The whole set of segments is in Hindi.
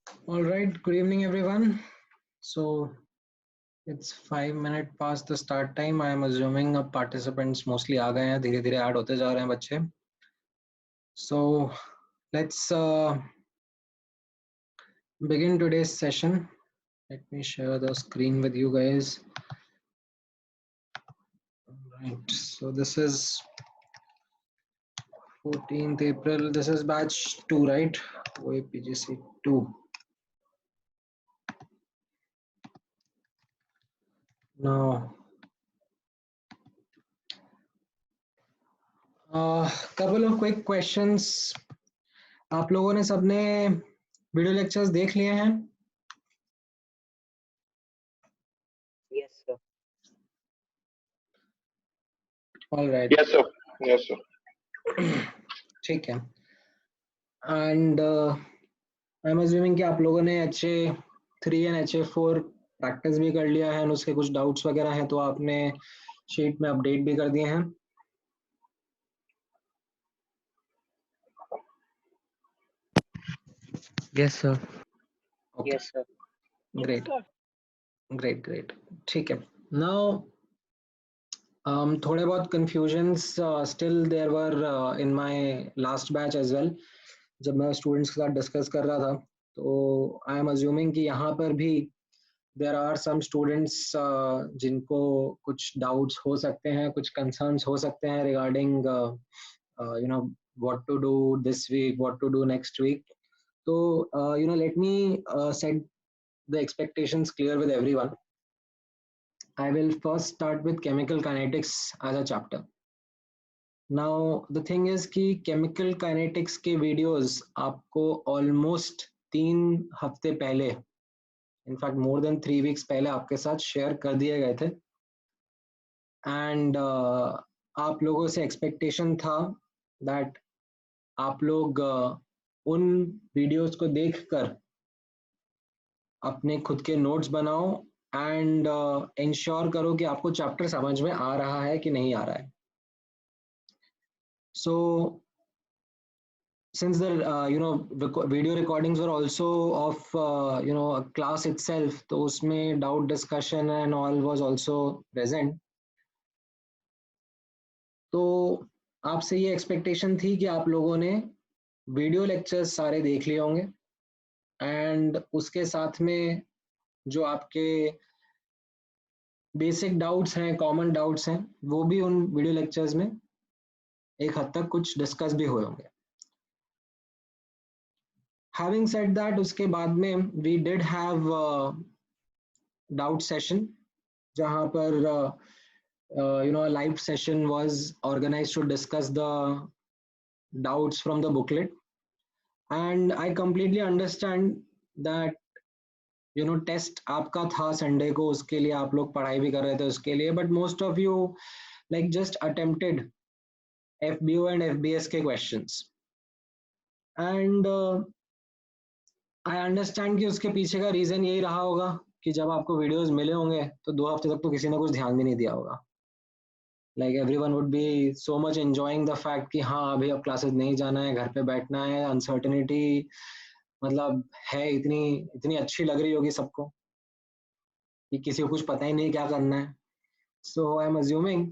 All right, good evening, everyone. So it's 5 minutes past the start time. I am assuming अब participants mostly आ गए हैं, धीरे धीरे ऐड होते जा रहे हैं बच्चे. So let's begin today's session. Let me share the screen with you guys. Right. So this is 14th April. This is batch 2, right? OAPGC 2. Now, couple of quick questions. आप लोगों ने सबने वीडियो लेक्चर्स देख लिए हैं? Yes, sir. All right. Yes, sir. Yes, sir. ठीक है. And I'm assuming कि आप लोगों ने HA3 and HA4 प्रैक्टिस भी कर लिया है और उसके कुछ डाउट्स वगैरह हैं तो आपने शीट में अपडेट भी कर दिए हैं. Yes, sir. Okay. Yes, sir. Great. Great. ठीक है. Now थोड़े बहुत confusions still there were in my last batch as well. जब मैं स्टूडेंट्स के साथ डिस्कस कर रहा था तो आई एम अज्यूमिंग कि यहाँ पर भी there are some students जिनको कुछ doubts हो सकते हैं, कुछ concerns हो सकते हैं regarding what to do this week, what to do next week. So let me set the expectations clear with everyone. I will first start with chemical kinetics as a chapter. Now the thing is कि chemical kinetics के videos आपको almost 3 हफ्ते पहले, in fact more than 3 weeks पहले आपके साथ शेयर कर दिए गए थे. एंड आप लोगों से एक्सपेक्टेशन था दैट आप लोग उन वीडियोस को देखकर अपने खुद के नोट्स बनाओ एंड इंश्योर करो कि आपको चैप्टर समझ में आ रहा है कि नहीं आ रहा है. सो since the video recordings were also of a class itself, तो उसमें doubt discussion and all was also present. तो आपसे ये एक्सपेक्टेशन थी कि आप लोगों ने वीडियो लेक्चर्स सारे देख लिए होंगे एंड उसके साथ में जो आपके बेसिक डाउट्स हैं, कॉमन डाउट्स हैं, वो भी उन वीडियो लेक्चर्स में एक हद तक कुछ डिस्कस भी हुए होंगे. हैविंग सेड दैट, उसके बाद में we did have doubt session जहाँ पर a live session was organized to discuss the doubts from the booklet. And I completely understand that test आपका था संडे को, उसके लिए आप लोग पढ़ाई भी कर रहे थे उसके लिए, but most of you like just attempted FBO and FBS के क्वेश्चंस. एंड आई अंडरस्टैंड कि उसके पीछे का रीजन यही रहा होगा कि जब आपको वीडियोस मिले होंगे तो 2 हफ्ते तक तो किसी ने कुछ ध्यान भी नहीं दिया होगा. Like everyone would be so much enjoying the fact कि हाँ अभी अब क्लासेस नहीं जाना है, घर पे बैठना है. अनसर्टेनिटी मतलब है इतनी अच्छी लग रही होगी सबको कि किसी को कुछ पता ही नहीं क्या करना है. So I'm assuming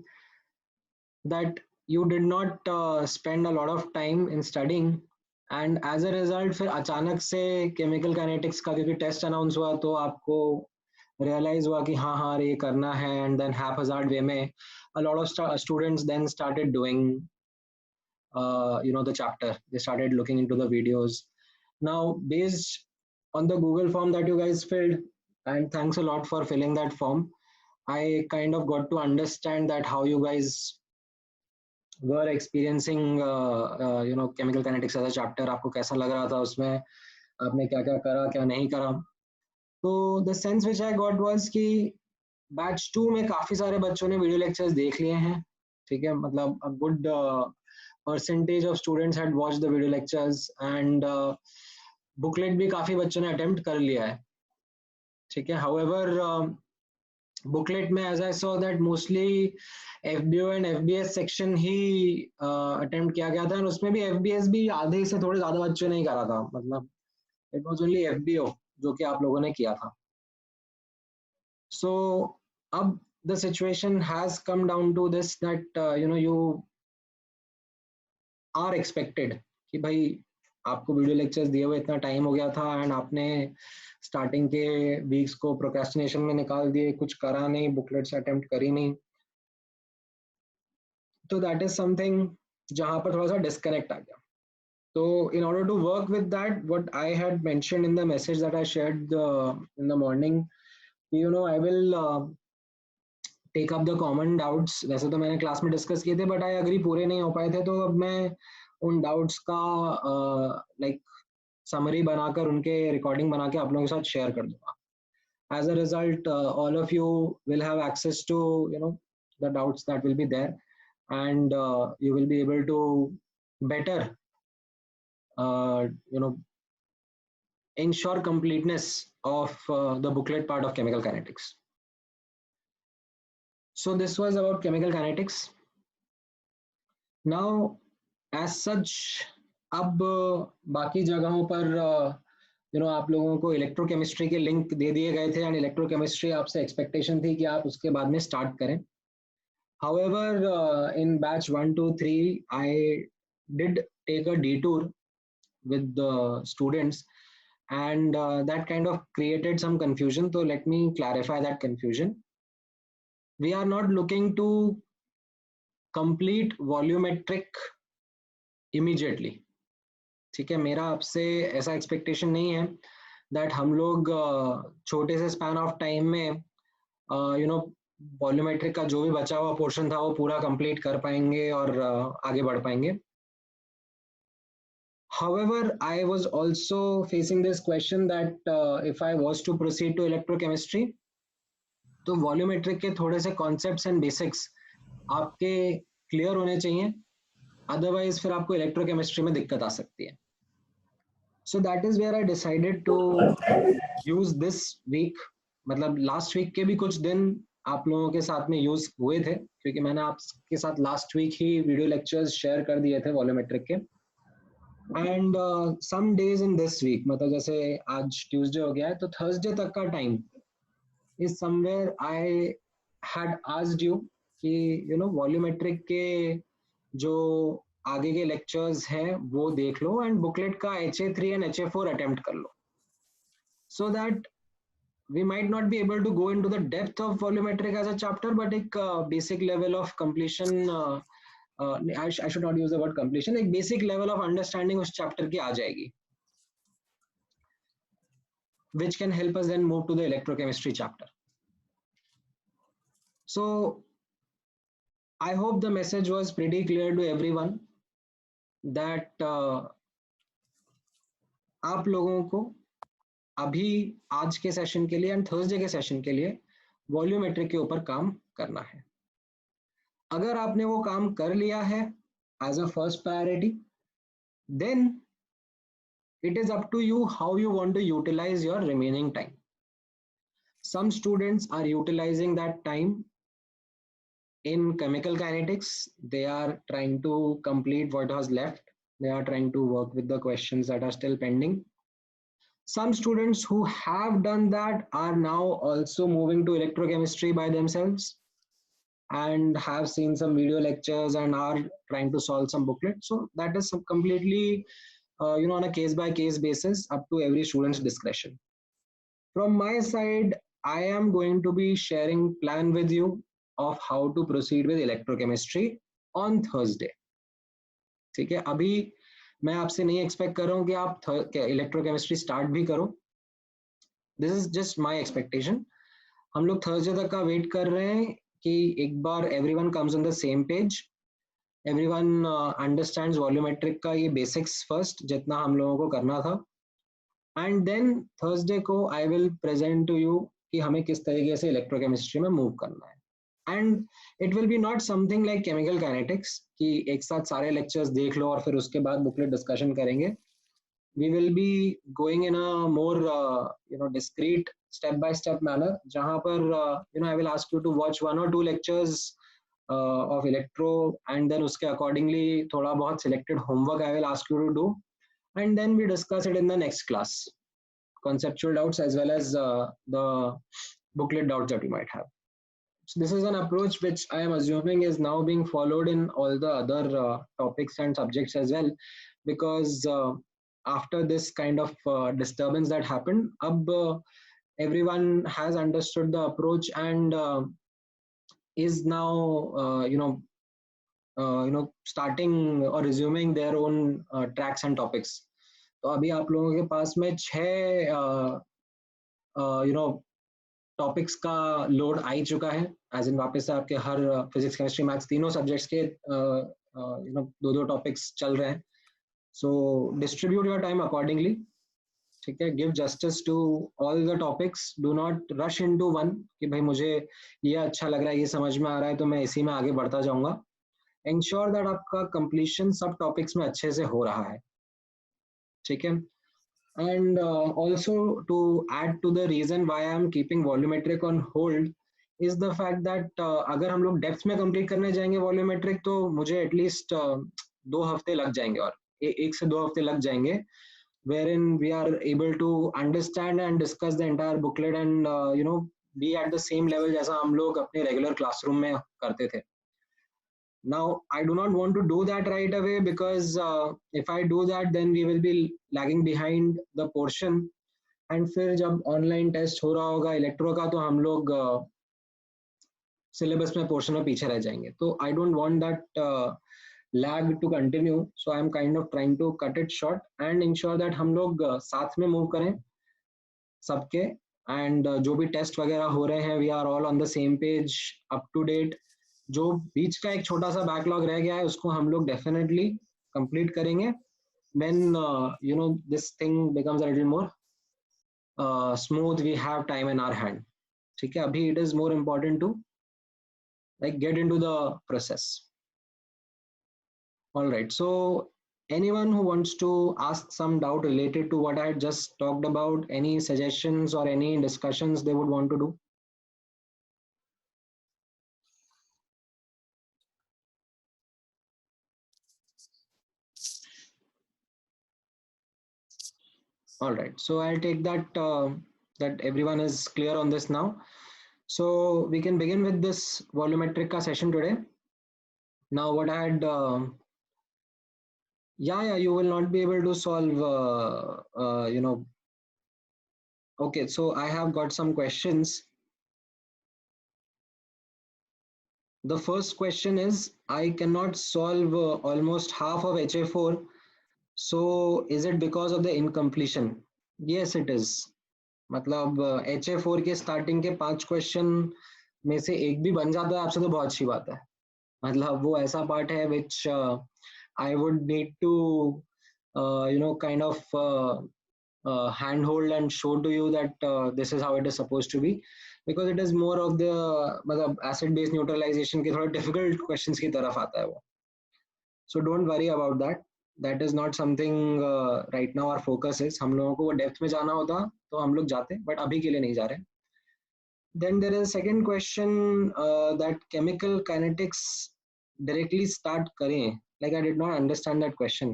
that you did not spend a lot of time in studying, and as a result फिर अचानक से chemical kinetics का क्योंकि टेस्ट अनाउंस हुआ तो आपको रियलाइज हुआ कि हाँ ये करना है. एंड देन haphazard way में a lot of students then started doing the chapter. They started looking into the videos. Now based on the Google form that you guys filled, and thanks a lot for filling that form, I kind of got to understand that how you guys were experiencing chemical kinetics as a chapter. आपको कैसा लग रहा था उसमें, आपने क्या क्या करा क्या नहीं करा. तो the sense which I got was कि बैच 2 में काफी सारे बच्चों ने वीडियो लेक्चर्स देख लिए हैं. ठीक है, मतलब a good percentage of students had watched the video lectures and booklet भी काफी बच्चों ने अटेम्प्ट कर लिया है. ठीक है, however बुकलेट में as I saw that mostly FBO and FBS section he attempt किया गया था. और उसमें भी FBS भी आधे से थोड़े ज्यादा बच्चों ने ही करा था. मतलब इट वाज ओनली एफबीओ जो कि आप लोगों ने किया था. सो अब the situation has come down to this that you are expected कि भाई आपको वीडियो लेक्चर्स दिए हुए इतना टाइम हो गया था एंड आपने स्टार्टिंग के वीक्स को प्रोक्रेस्टिनेशन में निकाल दिए, कुछ करा नहीं, बुकलेट्स अटेम्प्ट करी नहीं. तो दैट इज समथिंग जहां पर थोड़ा सा डिस्कनेक्ट आ गया. So in order to work with that, what I had mentioned in the message that I shared in the morning, I will take up the common doubts. वैसे तो मैंने क्लास में डिस्कस किए थे, बट आई अग्री पूरे नहीं हो पाए थे, तो अब मैं उन डाउट्स का लाइक समरी बनाकर उनके रिकॉर्डिंग बना के आप लोगों के साथ शेयर कर दूंगा. As a result, all of you will have access to the doubts that will be there, and you will be able to better uh, you know ensure completeness of the booklet part of chemical kinetics. So this was about chemical kinetics. Now as such, अब बाकी जगहों पर आप लोगों को इलेक्ट्रोकेमिस्ट्री के लिंक दे दिए गए थे एंड इलेक्ट्रोकेमिस्ट्री आपसे एक्सपेक्टेशन थी कि आप उसके बाद में स्टार्ट करें. However, in batch 1, 2, 3, I did take a detour with the students, and that kind of created some confusion. So let me clarify that confusion. We are not looking to complete volumetric immediately. ठीक है, मेरा आपसे ऐसा एक्सपेक्टेशन नहीं है दैट हम लोग छोटे से स्पैन ऑफ टाइम में वॉल्यूमेट्रिक का जो भी बचा हुआ पोर्शन था वो पूरा कंप्लीट कर पाएंगे और आगे बढ़ पाएंगे. However, I was also facing this question that if I was to proceed to electrochemistry, तो वॉल्यूमेट्रिक के थोड़े से कॉन्सेप्ट्स एंड बेसिक्स आपके क्लियर होने चाहिए, अदरवाइज फिर आपको इलेक्ट्रोकेमिस्ट्री में दिक्कत आ सकती है. So that is where I decided to use this week, मतलब लास्ट वीक के भी कुछ दिन आप लोगों के साथ में यूज हुए थे, क्योंकि मैंने आपके साथ लास्ट वीक ही वीडियो लेक्चर्स शेयर कर दिए थे वॉल्यूमेट्रिक के. And some days in this week, मतलब जैसे आज ट्यूसडे हो गया है, तो थर्सडे तक का time is somewhere I had asked you कि वॉल्यूमेट्रिक के जो आगे के लेक्चर्स हैं वो देख लो एंड बुकलेट का HA3 एंड HA4 अटेम्प्ट कर लो, so that we might not be able to go into the depth of volumetric as a chapter, but a basic level of completion, I should not use the word completion, एक basic level of understanding उस chapter की आ जाएगी, which can help us then move to the electrochemistry chapter. So I hope the message was pretty clear to everyone that आप लोगों को अभी आज के सेशन के लिए एंड थर्सडे के सेशन के लिए वॉल्यूमेट्रिक के ऊपर काम करना है. अगर आपने वो काम कर लिया है as a first priority, then it is up to you how you want to utilize your remaining time. Some students are utilizing that time in chemical kinetics. They are trying to complete what was left. They are trying to work with the questions that are still pending. Some students who have done that are now also moving to electrochemistry by themselves and have seen some video lectures and are trying to solve some booklets. So that is completely on a case by case basis, up to every student's discretion. From my side, I am going to be sharing plan with you of how to proceed with electrochemistry on Thursday. ठीक है, अभी मैं आपसे नहीं एक्सपेक्ट कर रहा हूँ कि आप इलेक्ट्रोकेमिस्ट्री स्टार्ट भी करो. This is just my expectation. हम लोग थर्सडे तक का वेट कर रहे हैं कि एक बार everyone comes on the same page, everyone understands volumetric का ये बेसिक्स फर्स्ट जितना हम लोगों को करना था, एंड देन थर्सडे को I will present to you कि हमें किस तरीके से इलेक्ट्रोकेमिस्ट्री में मूव करना है. And it will be not something like chemical kinetics कि एक साथ सारे लेक्चर्स देख लो और फिर उसके बाद बुकलेट डिस्कशन करेंगे. We will be going in a more discrete step by step manner, जहाँ पर I will ask you to watch 1 or 2 lectures of electro, and then उसके accordingly थोड़ा बहुत selected homework I will ask you to do, and then we discuss it in the next class. conceptual doubts as well as the booklet doubts that you might have. So this is an approach which I am assuming is now being followed in all the other topics and subjects as well, because after this kind of disturbance that happened, everyone has understood the approach and is now starting or resuming their own tracks and topics. तो अभी आप लोगों के पास में 6 टॉपिक्स का लोड आ ही चुका है, एज इन वापस से आपके हर फिजिक्स केमिस्ट्री मैथ्स तीनों सब्जेक्ट्स के दो टॉपिक्स चल रहे हैं. So distribute your time accordingly. ठीक है, give justice to all the topics, do not rush into one कि भाई मुझे ये अच्छा लग रहा है, ये समझ में आ रहा है तो मैं इसी में आगे बढ़ता जाऊंगा. इंश्योर दैट आपका कंप्लीशन सब टॉपिक्स में अच्छे से हो रहा है. ठीक है. And also to add to the reason why I am keeping volumetric on hold is the fact that अगर हम लोग डेप्थ में कंप्लीट करने जाएंगे वॉल्यूमेट्रिक तो मुझे एटलीस्ट 2 हफ्ते लग जाएंगे और 1 से 2 हफ्ते लग जाएंगे, wherein we are able to understand and discuss the entire booklet and be at the same level जैसा हम लोग अपने रेगुलर क्लासरूम में करते थे. Now, I do not want to do that right away because if I do that, then we will be lagging behind the portion. And फिर जब ऑनलाइन टेस्ट हो रहा होगा इलेक्ट्रो का तो हम लोग सिलेबस में पोर्शन में पीछे रह जाएंगे. तो I don't want that lag to continue, so I am kind of trying to cut it short and ensure that हम लोग साथ में मूव करें सबके. एंड जो भी टेस्ट वगैरह हो रहे हैं, we are all on the same page, up to date. जो बीच का एक छोटा सा बैकलॉग रह गया है उसको हम लोग डेफिनेटली कंप्लीट करेंगे when this thing becomes a little more smooth, we have time in our hand. ठीक है, अभी it is more important to like get into the process. All right, so anyone who wants to ask some doubt related to what I just talked about, any suggestions or any discussions they would want to do? All right, so I'll take that that everyone is clear on this now. So we can begin with this volumetric ka session today. Now what I had yeah, you will not be able to solve okay, so I have got some questions. The first question is, I cannot solve almost half of HA4. So is it because of the incompletion? Yes, it is. मतलब HA4 के स्टार्टिंग के 5 क्वेश्चन में से एक भी बन जाता है आपसे तो बहुत अच्छी बात है. मतलब वो ऐसा पार्ट है which I would need to kind of handhold and show to you that this is how it is supposed to be, because it is more of the मतलब acid base neutralization के थोड़ा difficult questions की तरफ आता है वो. So don't worry about that. That is not something right now our focus is. हम लोगों को वो डेप्थ में जाना होता तो हम लोग जाते, बट अभी के लिए नहीं जा रहे. Then there is a second question that chemical kinetics directly start करें. Like I did not understand that question.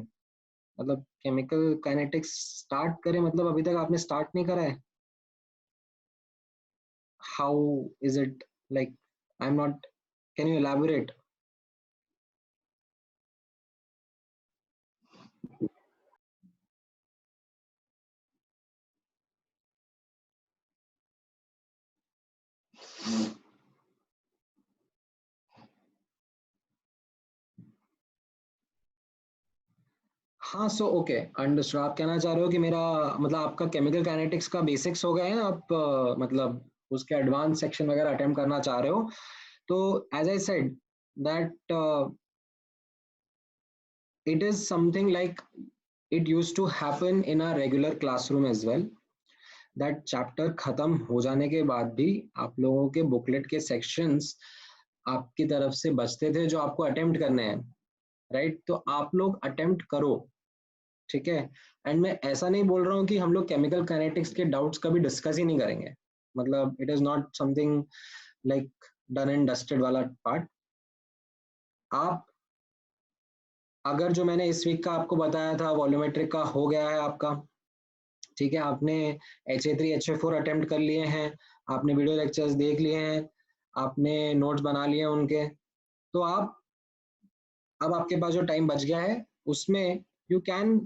मतलब chemical kinetics start करें मतलब अभी तक आपने start नहीं करा है. How is it like? I'm not. Can you elaborate? हाँ, सो ओके अंडरस्टूड. आप कहना चाह रहे हो कि मेरा मतलब आपका केमिकल काइनेटिक्स का बेसिक्स हो गए हैं, आप मतलब उसके एडवांस सेक्शन वगैरह अटेम्प्ट करना चाह रहे हो. तो as I said that it is something like it used to happen in a regular classroom as well, that chapter खत्म हो जाने के बाद भी आप लोगों के बुकलेट के सेक्शंस आपकी तरफ से बचते थे जो आपको अटेम्प्ट करने हैं, राइट? तो आप लोग अटेम्प्ट करो, ठीक है. एंड मैं ऐसा नहीं बोल रहा हूँ कि हम लोग केमिकल काइनेटिक्स के डाउट्स कभी डिस्कस ही नहीं करेंगे. मतलब it is not something like done and dusted वाला पार्ट. आप अगर जो मैंने इस वीक का आपको बताया था वॉल्यूमेट्रिक का हो गया है आपका, ठीक है, आपने HA3 HA4 अटेम्प्ट कर लिए हैं, आपने वीडियो लेक्चर्स देख लिए हैं, आपने नोट्स बना लिए हैं उनके, तो आप अब आपके पास जो टाइम बच गया है उसमें you can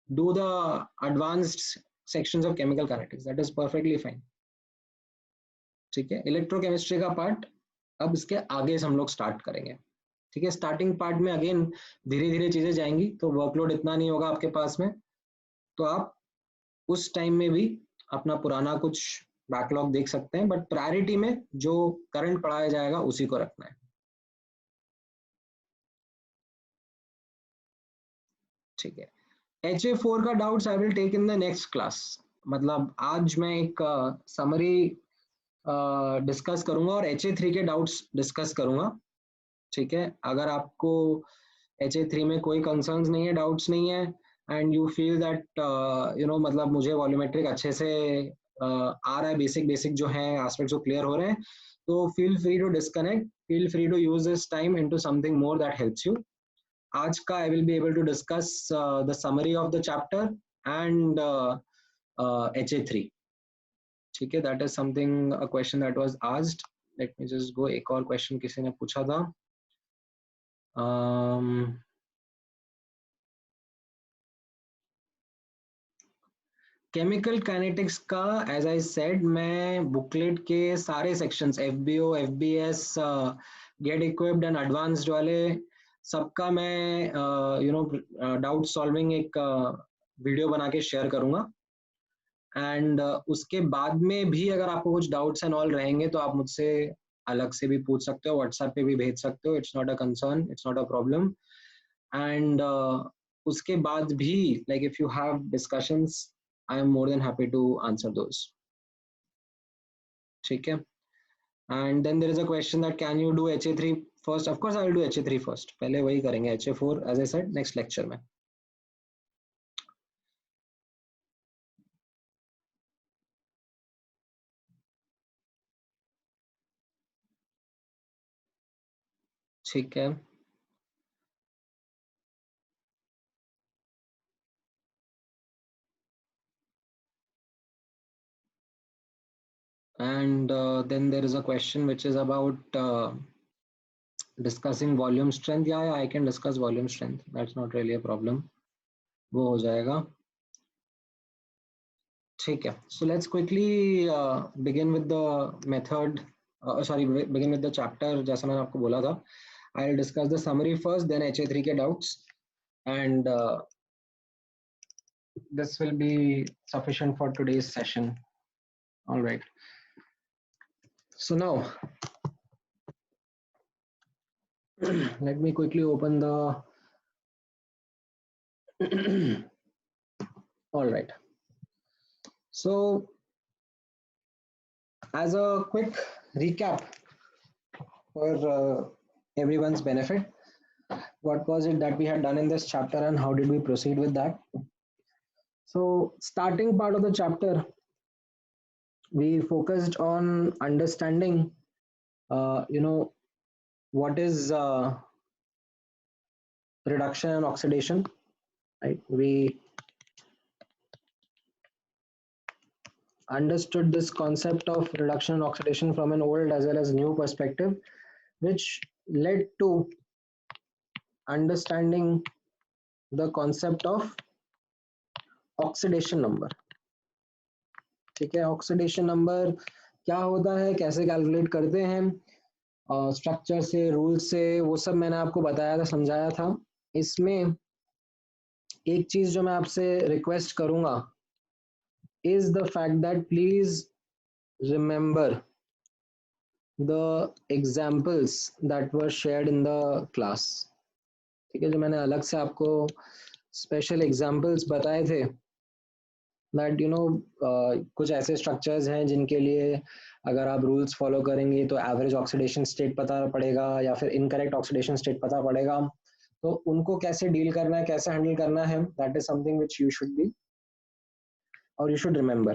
do the advanced sections of chemical kinetics, that is perfectly fine. ठीक है, इलेक्ट्रोकेमिस्ट्री का पार्ट अब इसके आगे से हम लोग स्टार्ट करेंगे। ठीक है, स्टार्टिंग पार्ट में अगेन धीरे धीरे चीजें जाएंगी, तो वर्कलोड इतना नहीं होगा आपके पास में, तो आप उस टाइम में भी अपना पुराना कुछ बैकलॉग देख सकते हैं, बट प्रायोरिटी में जो करंट पढ़ाया जाएगा उसी को रखना है। ठीक है, HA4 का doubts I will take in the next class. मतलब आज मैं एक समरी डिस्कस करूंगा और HA3 के डाउट्स डिस्कस करूंगा। ठीक है, अगर आपको HA3 में कोई कंसर्न्स नहीं है, डाउट्स नहीं है, एंड यू फील दैट मतलब मुझे वॉल्यूमेट्रिक अच्छे से आ रहा है, बेसिक बेसिक जो है एस्पेक्ट्स जो क्लियर हो रहे हैं, तो feel free to disconnect, feel free to use this time into something more that helps you. आज का I will be able to discuss the summary of the chapter and HA3। ठीक है, that is something a question that was asked. Let me just go, एक और क्वेश्चन किसी ने पूछा था। केमिकल काइनेटिक्स का एज आई सेड, मैं बुकलेट के सारे sections FBO, FBS, get equipped and advanced वाले सबका मैं डाउट सॉल्विंग एक वीडियो बना के शेयर करूंगा। एंड उसके बाद में भी अगर आपको कुछ डाउट्स एंड ऑल रहेंगे तो आप मुझसे अलग से भी पूछ सकते हो, व्हाट्सएप पे भी भेज सकते हो, it's not a concern, it's not a problem. And उसके बाद भी like if you have discussions, I am more than happy to answer those. ठीक है, and then there is a question that can you do HA3 first? Of course I will do HA3 first, पहले वही करेंगे, HA4 as I said next lecture में। ठीक है, and then there is a question which is about discussing volume strength. Yeah, I can discuss volume strength, that's not really a problem, वो हो जाएगा। ठीक है, so let's quickly begin with the method, begin with the chapter। जैसा मैंने आपको बोला था, I'll discuss the summary first, then HA3 के doubts, and this will be sufficient for today's session. All right, so now let me quickly open the all right, so as a quick recap for everyone's benefit, what was it that we had done in this chapter and how did we proceed with that. So starting part of the chapter, we focused on understanding what is reduction and oxidation, right? We understood this concept of reduction and oxidation from an old as well as new perspective, which led to understanding the concept of oxidation number। ठीक है, ऑक्सीडेशन नंबर क्या होता है, कैसे कैलकुलेट करते हैं, स्ट्रक्चर से, रूल से, वो सब मैंने आपको बताया था, समझाया था। इसमें एक चीज जो मैं आपसे रिक्वेस्ट करूंगा is the fact that please remember the examples that were shared in the class। ठीक है, जो मैंने अलग से आपको स्पेशल एग्जाम्पल्स बताए थे, दैट कुछ ऐसे स्ट्रक्चर्स हैं जिनके लिए अगर आप रूल्स फॉलो करेंगे तो एवरेज ऑक्सीडेशन स्टेट पता पड़ेगा या फिर इनकरेक्ट ऑक्सीडेशन स्टेट पता पड़ेगा, तो उनको कैसे डील करना है, कैसे हैंडल करना है, that is something which you should be और you should remember।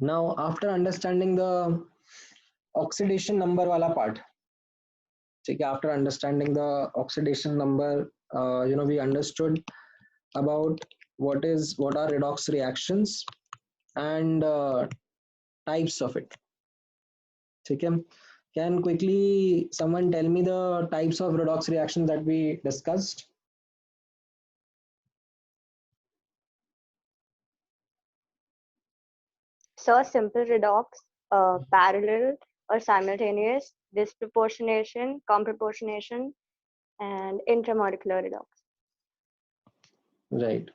Now after understanding the oxidation number wala part, ठीक है, after understanding the oxidation number we understood about what are redox reactions and types of it. ठीक है? Can quickly someone tell me the types of redox reactions that we discussed? So simple redox, parallel or simultaneous, disproportionation, comproportionation, and intramolecular redox. Right.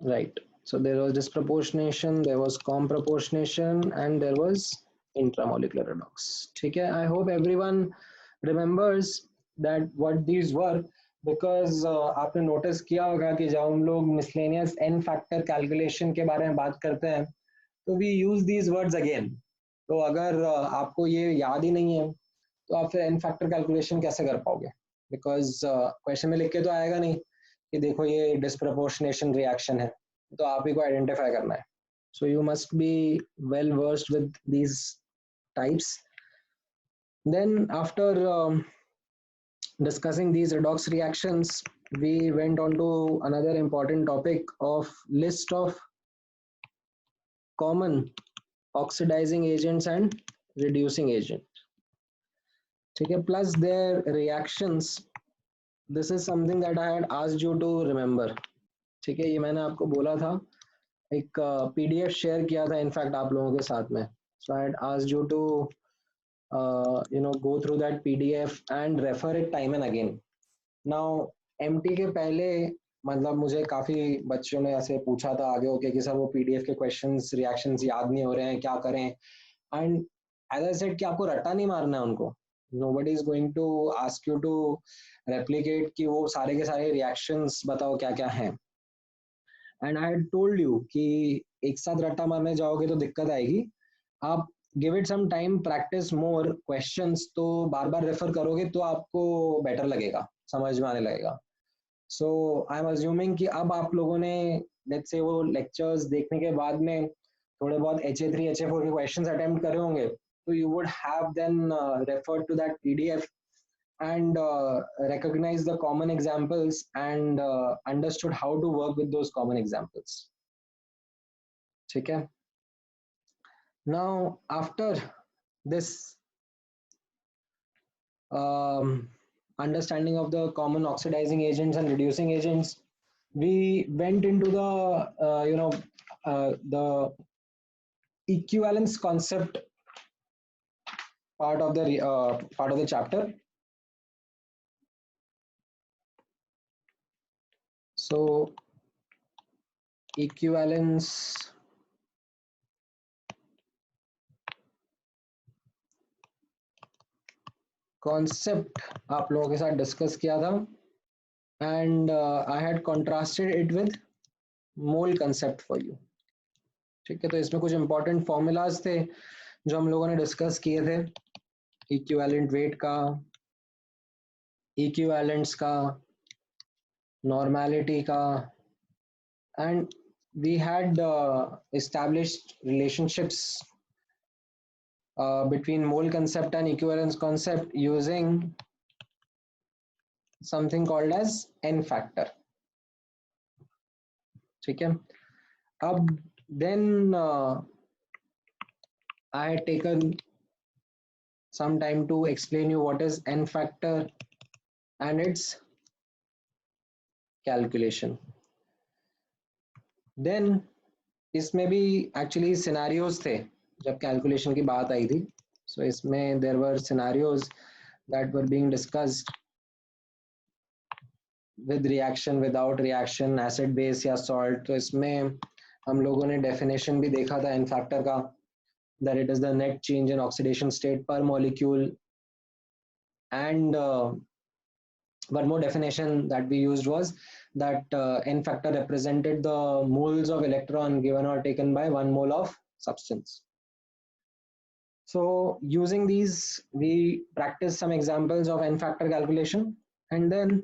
Right. So there was disproportionation, there was comproportionation, and there was intramolecular redox. Okay, I hope everyone remembers that what these were, because आपने notice किया होगा कि जब हम लोग miscellaneous n factor calculation के बारे में बात करते हैं तो we use these words again. तो अगर आपको ये याद ही नहीं है तो आप फिर n factor calculation कैसे कर पाओगे? Because question में लिख के तो आएगा नहीं कि देखो ये disproportionation reaction है, तो आप ही को identify करना है. So you must be well versed with these types. Then after discussing these redox reactions, we went on to another important topic of list of common oxidizing agents and reducing agents. Okay, plus their reactions. This is something that I had asked you to remember. ठीक है, ये मैंने आपको बोला था, एक PDF शेयर किया था इनफैक्ट आप लोगों के साथ में. So I had asked you to go through that PDF and refer it time and again. Now MT के पहले मतलब मुझे काफी बच्चों ने ऐसे पूछा था आगे होके कि सर वो PDF के क्वेश्चंस रिएक्शंस याद नहीं हो रहे हैं, क्या करें. एंड एज आई सेड कि आपको रट्टा नहीं मारना है उनको. Nobody is going to ask you to replicate कि वो सारे के सारे reactions बताओ क्या क्या हैं. And I had told you कि एक साथ रट्टा मारने जाओगे तो दिक्कत आएगी. आप give it some time, practice more questions, तो बार बार रेफर करोगे तो आपको बेटर लगेगा, समझ में आने लगेगा. So I'm assuming कि अब आप लोगों ने let's say वो lectures देखने के बाद में थोड़े बहुत HA3 HA4 के questions attempt करे होंगे, so you would have then referred to that PDF and recognize the common examples and understood how to work with those common examples. ठीक है? Now after this understanding of the common oxidizing agents and reducing agents, we went into the the equivalence concept part of the chapter. So equivalence concept आप लोगों के साथ डिस्कस किया था, and I had contrasted it with mole concept for you. ठीक है, तो इसमें कुछ important formulas थे जो हम लोगों ने डिस्कस किए थे, equivalent weight का, equivalence का, normality का, and we had established relationships between mole concept and equivalence concept using something called as n factor. ठीक है, अब then I had taken some time to explain you what is n factor and its calculation. Then इसमें भी actually scenarios थे जब calculation की बात आई थी. So इसमें there were scenarios that were being discussed with reaction, without reaction, acid base या salt. तो इसमें हम लोगों ने definition भी देखा था n factor का, that it is the net change in oxidation state per molecule, and one more definition that we used was that n factor represented the moles of electron given or taken by 1 mole of substance. So using these, we practiced some examples of n factor calculation, and then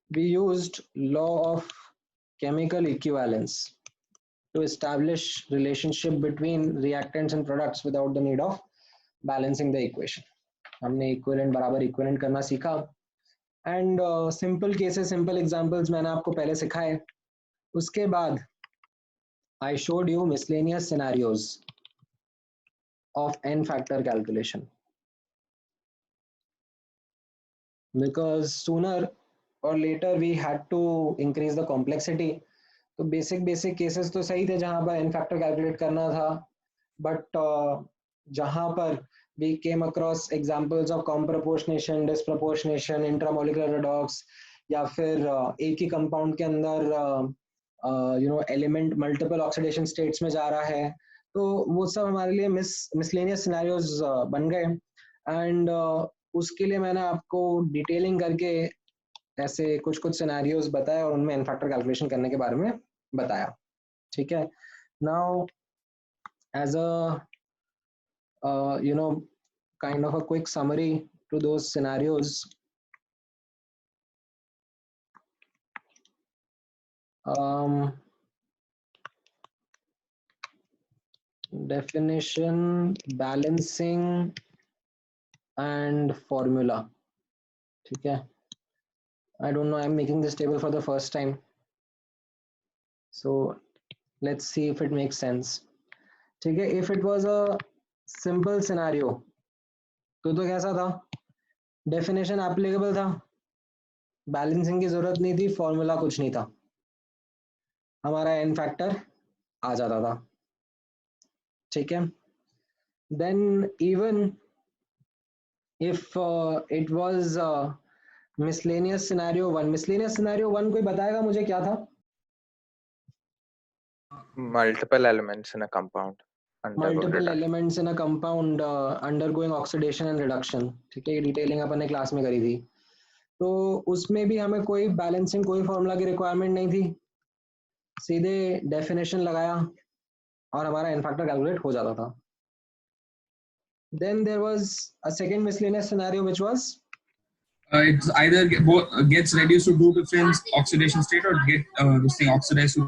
we used law of chemical equivalence to establish relationship between reactants and products without the need of balancing the equation. हमने equivalent बराबर equivalent करना सीखा, and simple cases, simple examples मैंने आपको पहले सिखाए. उसके बाद I showed you miscellaneous scenarios of n factor calculation, because sooner or later we had to increase the complexity. तो बेसिक केसेस तो सही थे जहां पर n factor कैलकुलेट करना था, बट जहां पर we came across examples of comproportionation, disproportionation, intramolecular redox, या फिर एक ही कंपाउंड के अंदर एलिमेंट मल्टीपल ऑक्सीडेशन स्टेट्स में जा रहा है, तो वो सब हमारे लिए मिसलेनियस सिनेरियोज बन गए. एंड उसके लिए मैंने आपको डिटेलिंग करके ऐसे कुछ कुछ सिनेरियोज बताए और उनमें एन फैक्टर कैलकुलेशन करने के बारे में बताया. ठीक है. Now as a kind of a quick summary to those scenarios, definition, balancing and formula. Okay, I don't know, I'm making this table for the first time, so let's see if it makes sense. Okay, if it was a simple scenario तो कैसा था, डेफिनेशन एप्लीकेबल था, बैलेंसिंग की जरूरत नहीं थी, फॉर्मूला कुछ नहीं था, हमारा एन फैक्टर आ जाता था. ठीक है. Then even if it was miscellaneous scenario 1 कोई बताएगा मुझे क्या था? Multiple elements in a compound. Multiple elements in a compound undergoing oxidation and reduction. ठीक है, ये डिटेलिंग अपन ने क्लास में करी थी. तो उसमें भी हमें कोई बैलेंसिंग, कोई फॉर्मूला की रिक्वायरमेंट नहीं थी, सीधे डेफिनेशन लगाया और हमारा एन फैक्टर कैलकुलेट हो जाता था. Then there was a second miscellaneous scenario which was it's either gets reduced to two different oxidation state or get this thing oxidized to.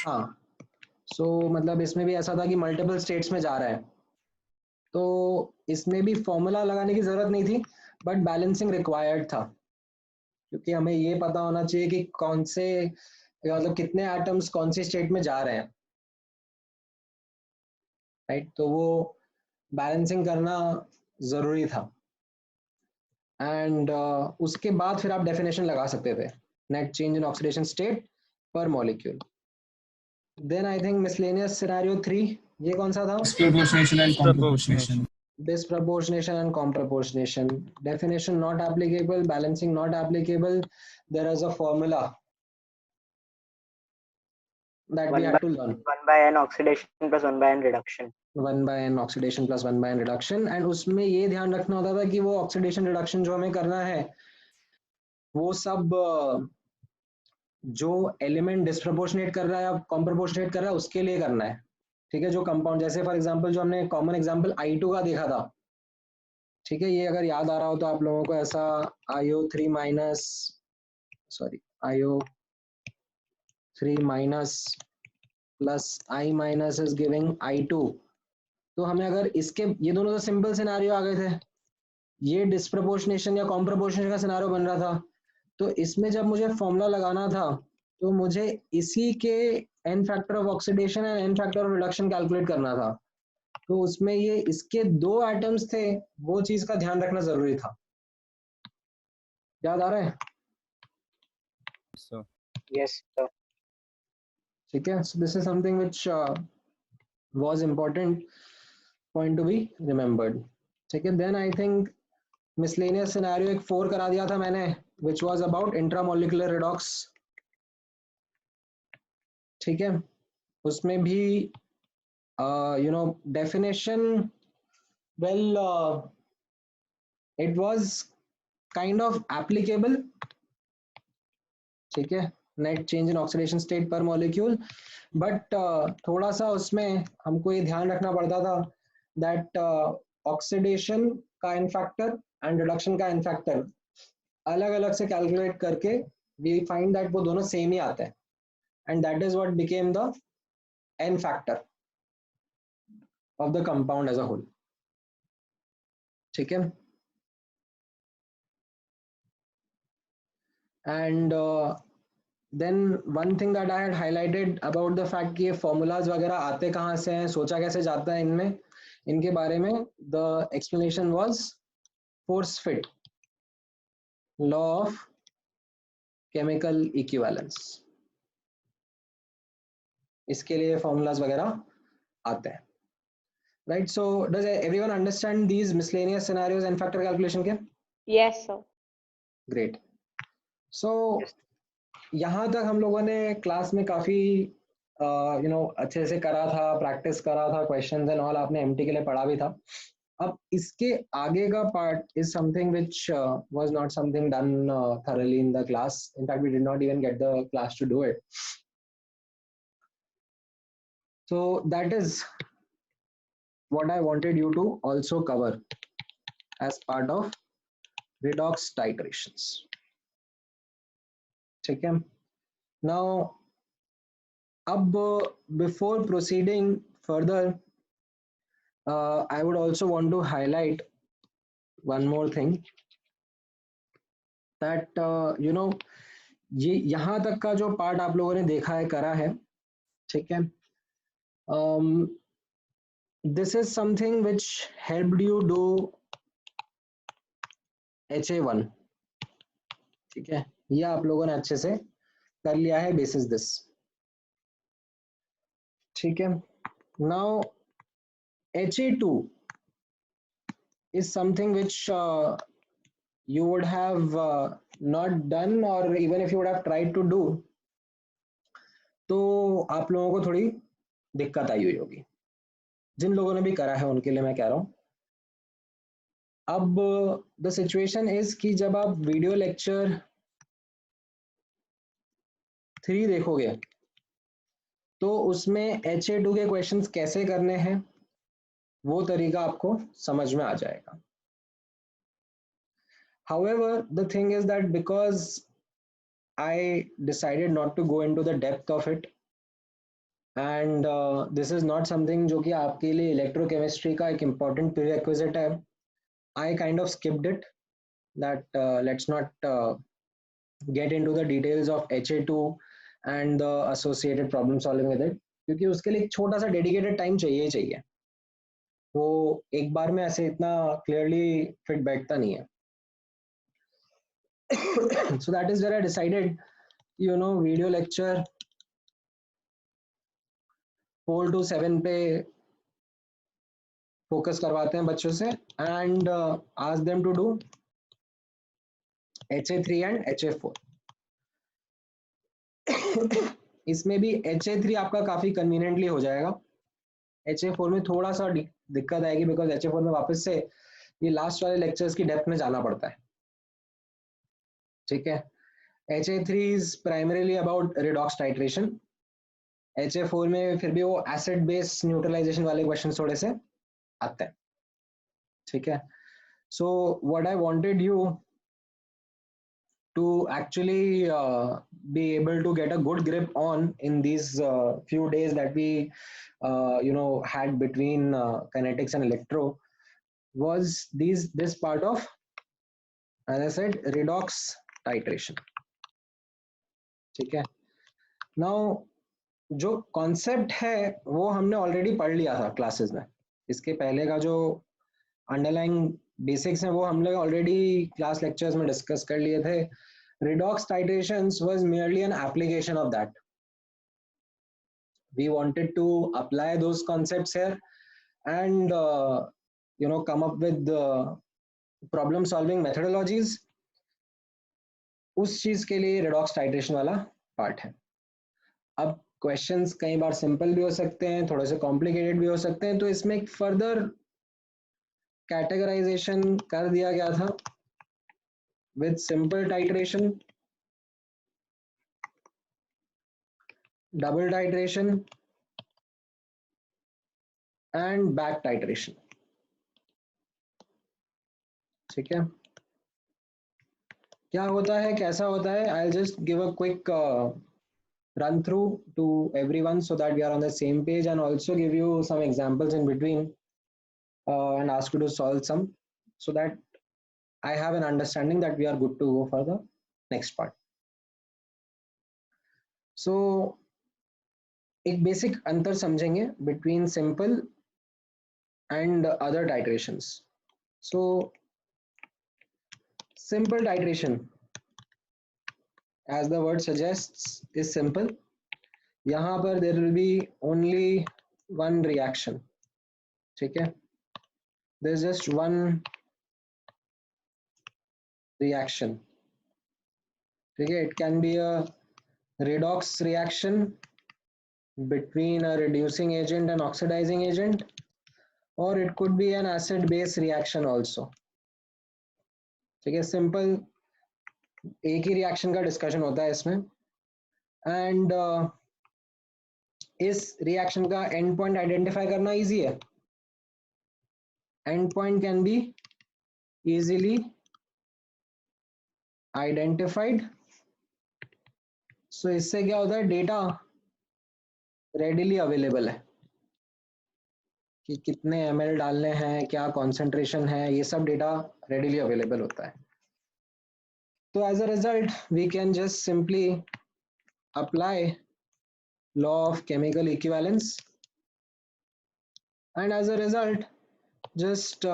हाँ, so मतलब इसमें भी ऐसा था कि मल्टीपल स्टेट्स में जा रहा है, तो इसमें भी फॉर्मूला लगाने की जरूरत नहीं थी, बट बैलेंसिंग रिक्वायर्ड था, क्योंकि हमें ये पता होना चाहिए कि कौन से, मतलब कितने एटम्स कौन सी स्टेट में जा रहे हैं, राइट. तो वो बैलेंसिंग करना जरूरी था. एंड उसके बाद फिर आप डेफिनेशन लगा सकते थे, net change in oxidation state per molecule. Then I think miscellaneous scenario 3, ये कौन सा था? Disproportionation and comproportionation. Disproportionation and comproportionation. Definition not applicable, balancing not applicable. There is a formula that we have to learn. 1 by n oxidation plus 1 by n reduction. 1 by n oxidation plus 1 by n reduction. And उसमें ये ध्यान रखना होता था कि वो ऑक्सीडेशन रिडक्शन जो हमें करना है, वो सब जो एलिमेंट डिस्प्रोपोर्शनेट कर रहा है या कॉम्प्रोपोर्शनेट कर रहा है उसके लिए करना है. ठीक है, जो कंपाउंड, जैसे फॉर एग्जांपल जो हमने कॉमन एग्जांपल I2 का देखा था, ठीक है, ये अगर याद आ रहा हो तो आप लोगों को ऐसा IO3 minus plus I minus is giving I2. तो हमें अगर इसके, ये दोनों तो सिंपल सिनेरियो आ गए थे, ये डिस्प्रोपोर्शनेशन या कॉम्प्रोपोर्शनेशन का सिनेरियो बन रहा था, तो इसमें जब मुझे फॉर्मूला लगाना था तो मुझे इसी के N factor of oxidation and N factor of reduction calculate करना था. तो उसमें ये इसके दो एटम्स थे, वो चीज का ध्यान रखना जरूरी था. याद आ रहा है? Yes, sir. ठीक है. So this is something which was important point to be remembered. ठीक है. Then I think miscellaneous scenario एक 4 करा दिया था मैंने, which was about intramolecular redox. ठीक है. उसमें भी definition, well, it was kind of applicable. ठीक है, net change in oxidation state per molecule, but थोड़ा सा उसमें हमको ये ध्यान रखना पड़ता था दैट ऑक्सीडेशन का एन फैक्टर एंड रिडक्शन का एन फैक्टर अलग अलग से कैलकुलेट करके वी फाइंड दैट वो दोनों सेम ही आते हैं, and that is what became the N factor of the compound as a whole. ठीक है. And then one thing that I had highlighted about the fact कि ये formulas वगैरह आते कहाँ से हैं, सोचा कैसे जाता है इनमें, इनके बारे में the explanation was force fit, law of chemical equivalence. इसके लिए formulas वगैरह आते हैं. Right, so does everyone understand these miscellaneous scenarios and factor calculation के? Yes, sir. Great. So यहाँ तक हम लोगों ने क्लास में काफी अच्छे से करा था, प्रैक्टिस करा था, क्वेश्चंस एंड ऑल आपने एमटी के लिए पढ़ा भी था. अब इसके आगे का part is something which was not something done thoroughly in the class. In fact, we did not even get the class to do it. So that is what I wanted you to also cover as part of redox titrations. ठीक है. Now, before proceeding further, I would also want to highlight one more thing that ये यहाँ तक का जो पार्ट आप लोगों ने देखा है, करा है, ठीक है. This is something which helped you do HA1, ठीक है. ये आप लोगों ने अच्छे से कर लिया है basis this, ठीक है. Now HA2 is something which you would have not done, or even if you would have tried to do, तो आप लोगों को थोड़ी दिक्कत आई हुई होगी. जिन लोगों ने भी करा है उनके लिए मैं कह रहा हूँ. अब द सिचुएशन इज कि जब आप वीडियो लेक्चर 3 देखोगे तो उसमें HA2 के क्वेश्चंस कैसे करने हैं वो तरीका आपको समझ में आ जाएगा. However, the thing is that because I decided not to go into the depth of it, and this is not something जो कि आपके लिए इलेक्ट्रोकेमिस्ट्री का एक important prerequisite है, I kind of skipped it. That let's not get into the details of HA2 and the associated problem solving with it, क्योंकि उसके लिए एक छोटा सा dedicated time चाहिए ही चाहिए. वो एक बार में ऐसे इतना clearly fit बैठता नहीं है. So that is where I decided, video lecture 4 to 7 पे फोकस करवाते हैं बच्चों से, and ask them to do HA3 and HA4. इसमें भी HA3 आपका काफी कन्वीनियंटली हो जाएगा. HA4 में थोड़ा सा दिक्कत आएगी, बिकॉज HA4 में वापस से ये लास्ट वाले लेक्चर्स की डेप्थ में जाना पड़ता है, ठीक है. HA3 is primarily about redox titration. HA4 में फिर भी वो एसिड बेस न्यूट्रलाइजेशन वाले क्वेश्चन थोड़े से आते हैं, ठीक है. So what I wanted you to actually be able to get a good grip on in these few days that we had between kinetics and electro was this part of, as I said, redox titration, ठीक है. Now जो कॉन्सेप्ट है वो हमने ऑलरेडी पढ़ लिया था क्लासेस में. इसके पहले का जो अंडरलाइंग बेसिक्स हैं वो हम लोग ऑलरेडी क्लास लेक्चर्स में डिस्कस कर लिए थे. Redox titrations was merely an application of that. We wanted to apply those concepts here and come up with the problem solving methodologies. उस चीज के लिए redox titration वाला पार्ट है. अब क्वेश्चंस कई बार सिंपल भी हो सकते हैं, थोड़े से कॉम्प्लिकेटेड भी हो सकते हैं, तो इसमें एक फर्दर कैटेगराइजेशन कर दिया गया था with simple titration, double titration and back titration, ठीक है. क्या होता है, कैसा होता है, I'll just give a quick run through to everyone so that we are on the same page, and also give you some examples in between and ask you to solve some, so that I have an understanding that we are good to go for the next part. सो एक बेसिक अंतर समझेंगे between simple and other titrations. So simple titration, as the word suggests, is simple. यहाँ पर there will be only one reaction. ठीक है, there's just one reaction. ठीक है, it can be a redox reaction between a reducing agent and oxidizing agent, or it could be an acid base reaction also. ठीक है, सिंपल एक ही रिएक्शन का डिस्कशन होता है इसमें. एंड इस रिएक्शन का एंड पॉइंट आइडेंटिफाई करना इजी है. End point can be easily identified. So इससे क्या होता है, डेटा रेडिली अवेलेबल है कि कितने ml डालने हैं, क्या कॉन्सेंट्रेशन है, ये सब डेटा रेडिली अवेलेबल होता है. तो as a result we can just simply apply law of chemical equivalence, and as a result just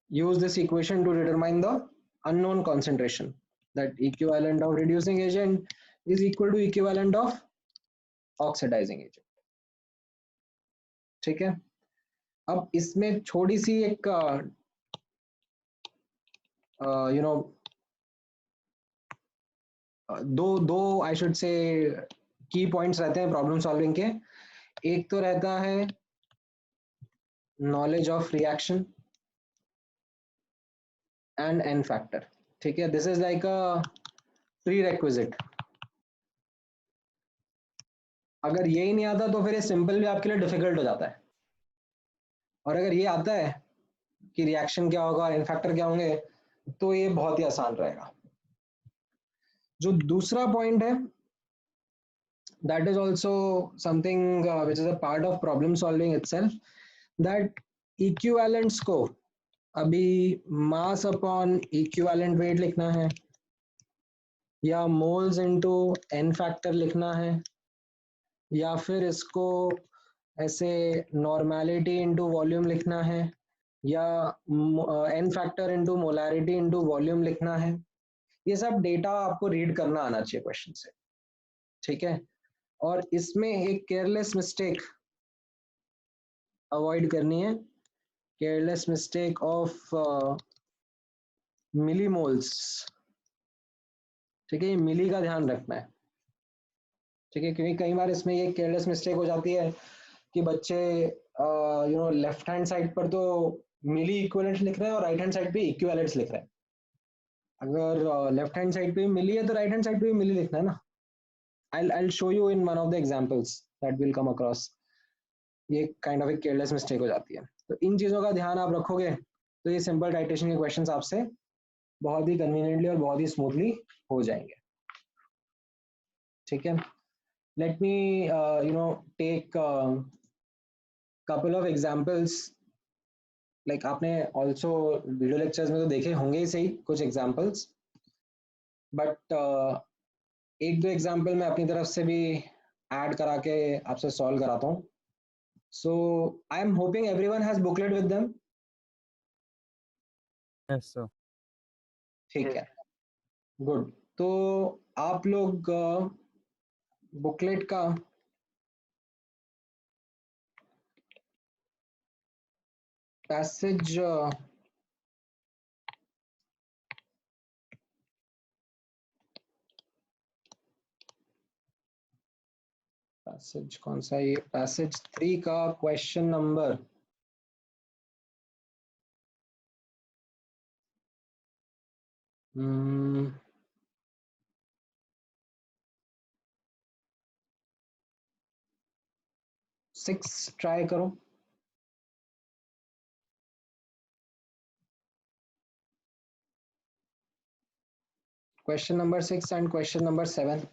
use this equation to determine the unknown concentration, that equivalent of reducing agent is equal to equivalent of oxidizing agent. ठीक है, अब इसमें छोटी सी एक दो आई शुड से की पॉइंट्स रहते हैं प्रॉब्लम सॉल्विंग के. एक तो रहता है knowledge of reaction and N factor. ठीक है, this is like a prerequisite. अगर यही नहीं आता तो फिर ये सिंपल भी आपके लिए डिफिकल्ट हो जाता है, और अगर ये आता है कि रिएक्शन क्या होगा, एन फैक्टर क्या होंगे, तो ये बहुत ही आसान रहेगा. जो दूसरा पॉइंट है, that is also something which is a part of problem solving itself, that equivalents को अभी mass upon equivalent weight लिखना है, या moles into n factor लिखना है, या फिर इसको ऐसे normality into volume लिखना है, या n factor into molarity into volume लिखना है. ये सब डेटा आपको रीड करना आना चाहिए क्वेश्चन से. ठीक है, और इसमें एक केयरलेस मिस्टेक अवॉइड करनी है, केयरलेस मिस्टेक ऑफ मिलीमोल्स. ठीक है, मिली का ध्यान रखना है. ठीक है, क्योंकि कई बार इसमें ये केयरलेस मिस्टेक हो जाती है कि बच्चे लेफ्ट हैंड साइड पर तो मिली इक्विवेलेंट लिख रहे हैं और राइट हैंड साइड पे इक्विवेलेंट्स लिख रहे हैं. अगर लेफ्ट हैंड साइड पे मिली है तो राइट हैंड साइड पे भी मिली लिखना है ना. I'll show you in one of the examples that will come across. ये काइंड ऑफ एक केयरलेस मिस्टेक हो जाती है. तो इन चीज़ों का ध्यान आप रखोगे तो ये सिंपल टाइट्रेशन के क्वेश्चंस आपसे बहुत ही कन्वीनियंटली और बहुत ही स्मूथली हो जाएंगे. ठीक है, let me take couple of examples. Like आपने ऑल्सो वीडियो लेक्चर्स में तो देखे होंगे ही सही कुछ एग्जांपल्स, बट एक दो एग्जांपल मैं अपनी तरफ से भी ऐड करा के आपसे सॉल्व कराता हूँ. So I am hoping everyone has booklet with them. Yes, sir. ठीक है, गुड. तो आप लोग बुकलेट का पैसेज पैसेज कौन सा, ये पैसेज 3 का क्वेश्चन नंबर सिक्स ट्राई करो. Question number 6 and question number 7.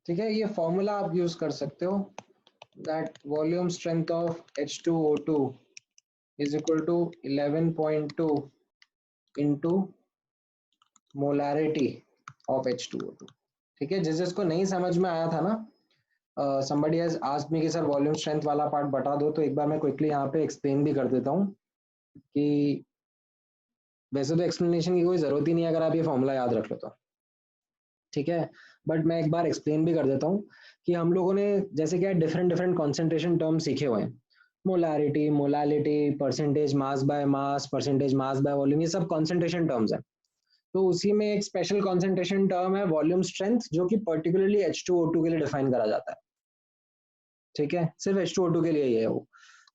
ठीक है, ये फॉर्मूला आप यूज कर सकते हो, that volume strength of H2O2 is equal to 11.2 into molarity of H2O2। ठीक है, जिसको नहीं समझ में आया था ना, somebody has asked me कि सर वॉल्यूम स्ट्रेंथ वाला पार्ट बता दो, तो एक बार मैं क्विकली यहाँ पे एक्सप्लेन भी कर देता हूँ कि वैसे तो एक्सप्लेनेशन की कोई जरूरत ही नहीं है अगर आप ये फॉर्मूला याद रख लो तो। ठीक है, बट मैं एक बार एक्सप्लेन भी कर देता हूँ कि हम लोगों ने जैसे क्या डिफरेंट डिफरेंट कॉन्सेंट्रेशन टर्म सीखे हुए हैं, molarity, molality, percentage mass by mass, percentage mass by volume, ये सब कॉन्सेंट्रेशन टर्म्स हैं। तो उसी में एक स्पेशल कॉन्सेंट्रेशन टर्म है वॉल्यूम स्ट्रेंथ, जो कि पर्टिकुलरली H2O2 के लिए डिफाइन करा जाता है। ठीक है, सिर्फ H2O2 के लिए ही है वो।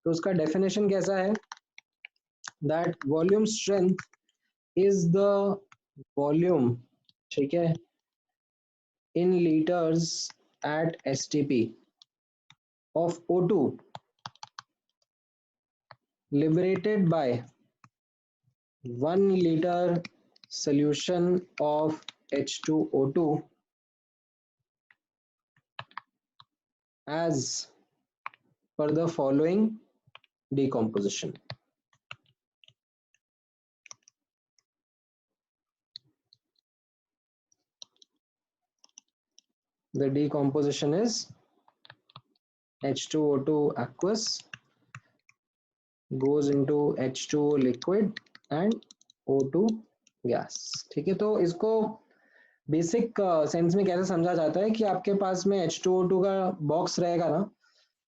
तो उसका डेफिनेशन कैसा है, that volume strength is the volume, ठीक है, in liters at STP of O2 liberated by 1 liter solution of H2O2 as per the following decomposition. The decomposition is H2O2 aqueous goes into H2O liquid and O2 gas। ठीक है, तो इसको बेसिक सेंस में कैसे समझा जाता है कि आपके पास में H2O2 का बॉक्स रहेगा ना,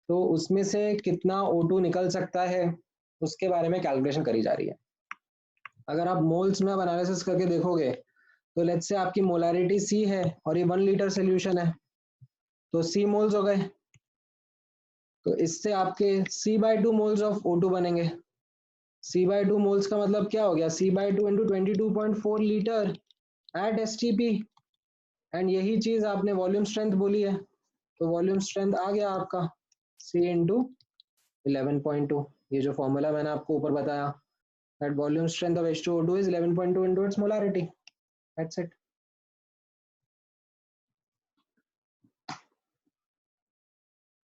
तो उसमें से कितना O2 निकल सकता है उसके बारे में कैलकुलेशन करी जा रही है। अगर आप मोल्स में एनालिसिस करके देखोगे तो लेट्स से आपकी मोलारिटी C है और ये 1 लीटर सोल्यूशन है, तो C मोल्स हो गए, तो इससे आपके C/2 मोल्स ऑफ O2 बनेंगे। C/2 मोल्स का मतलब क्या हो गया, C/2 into 22.4 litre at STP, and यही चीज आपने वॉल्यूम स्ट्रेंथ बोली है, तो वॉल्यूम स्ट्रेंथ आ गया आपका C इंटू 11.2, ये जो फॉर्मूला मैंने आपको ऊपर बताया, that volume strength of H2O2 is 11.2 into its molarity, that's it.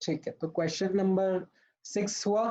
ठीक है, तो क्वेश्चन नंबर 6 हुआ।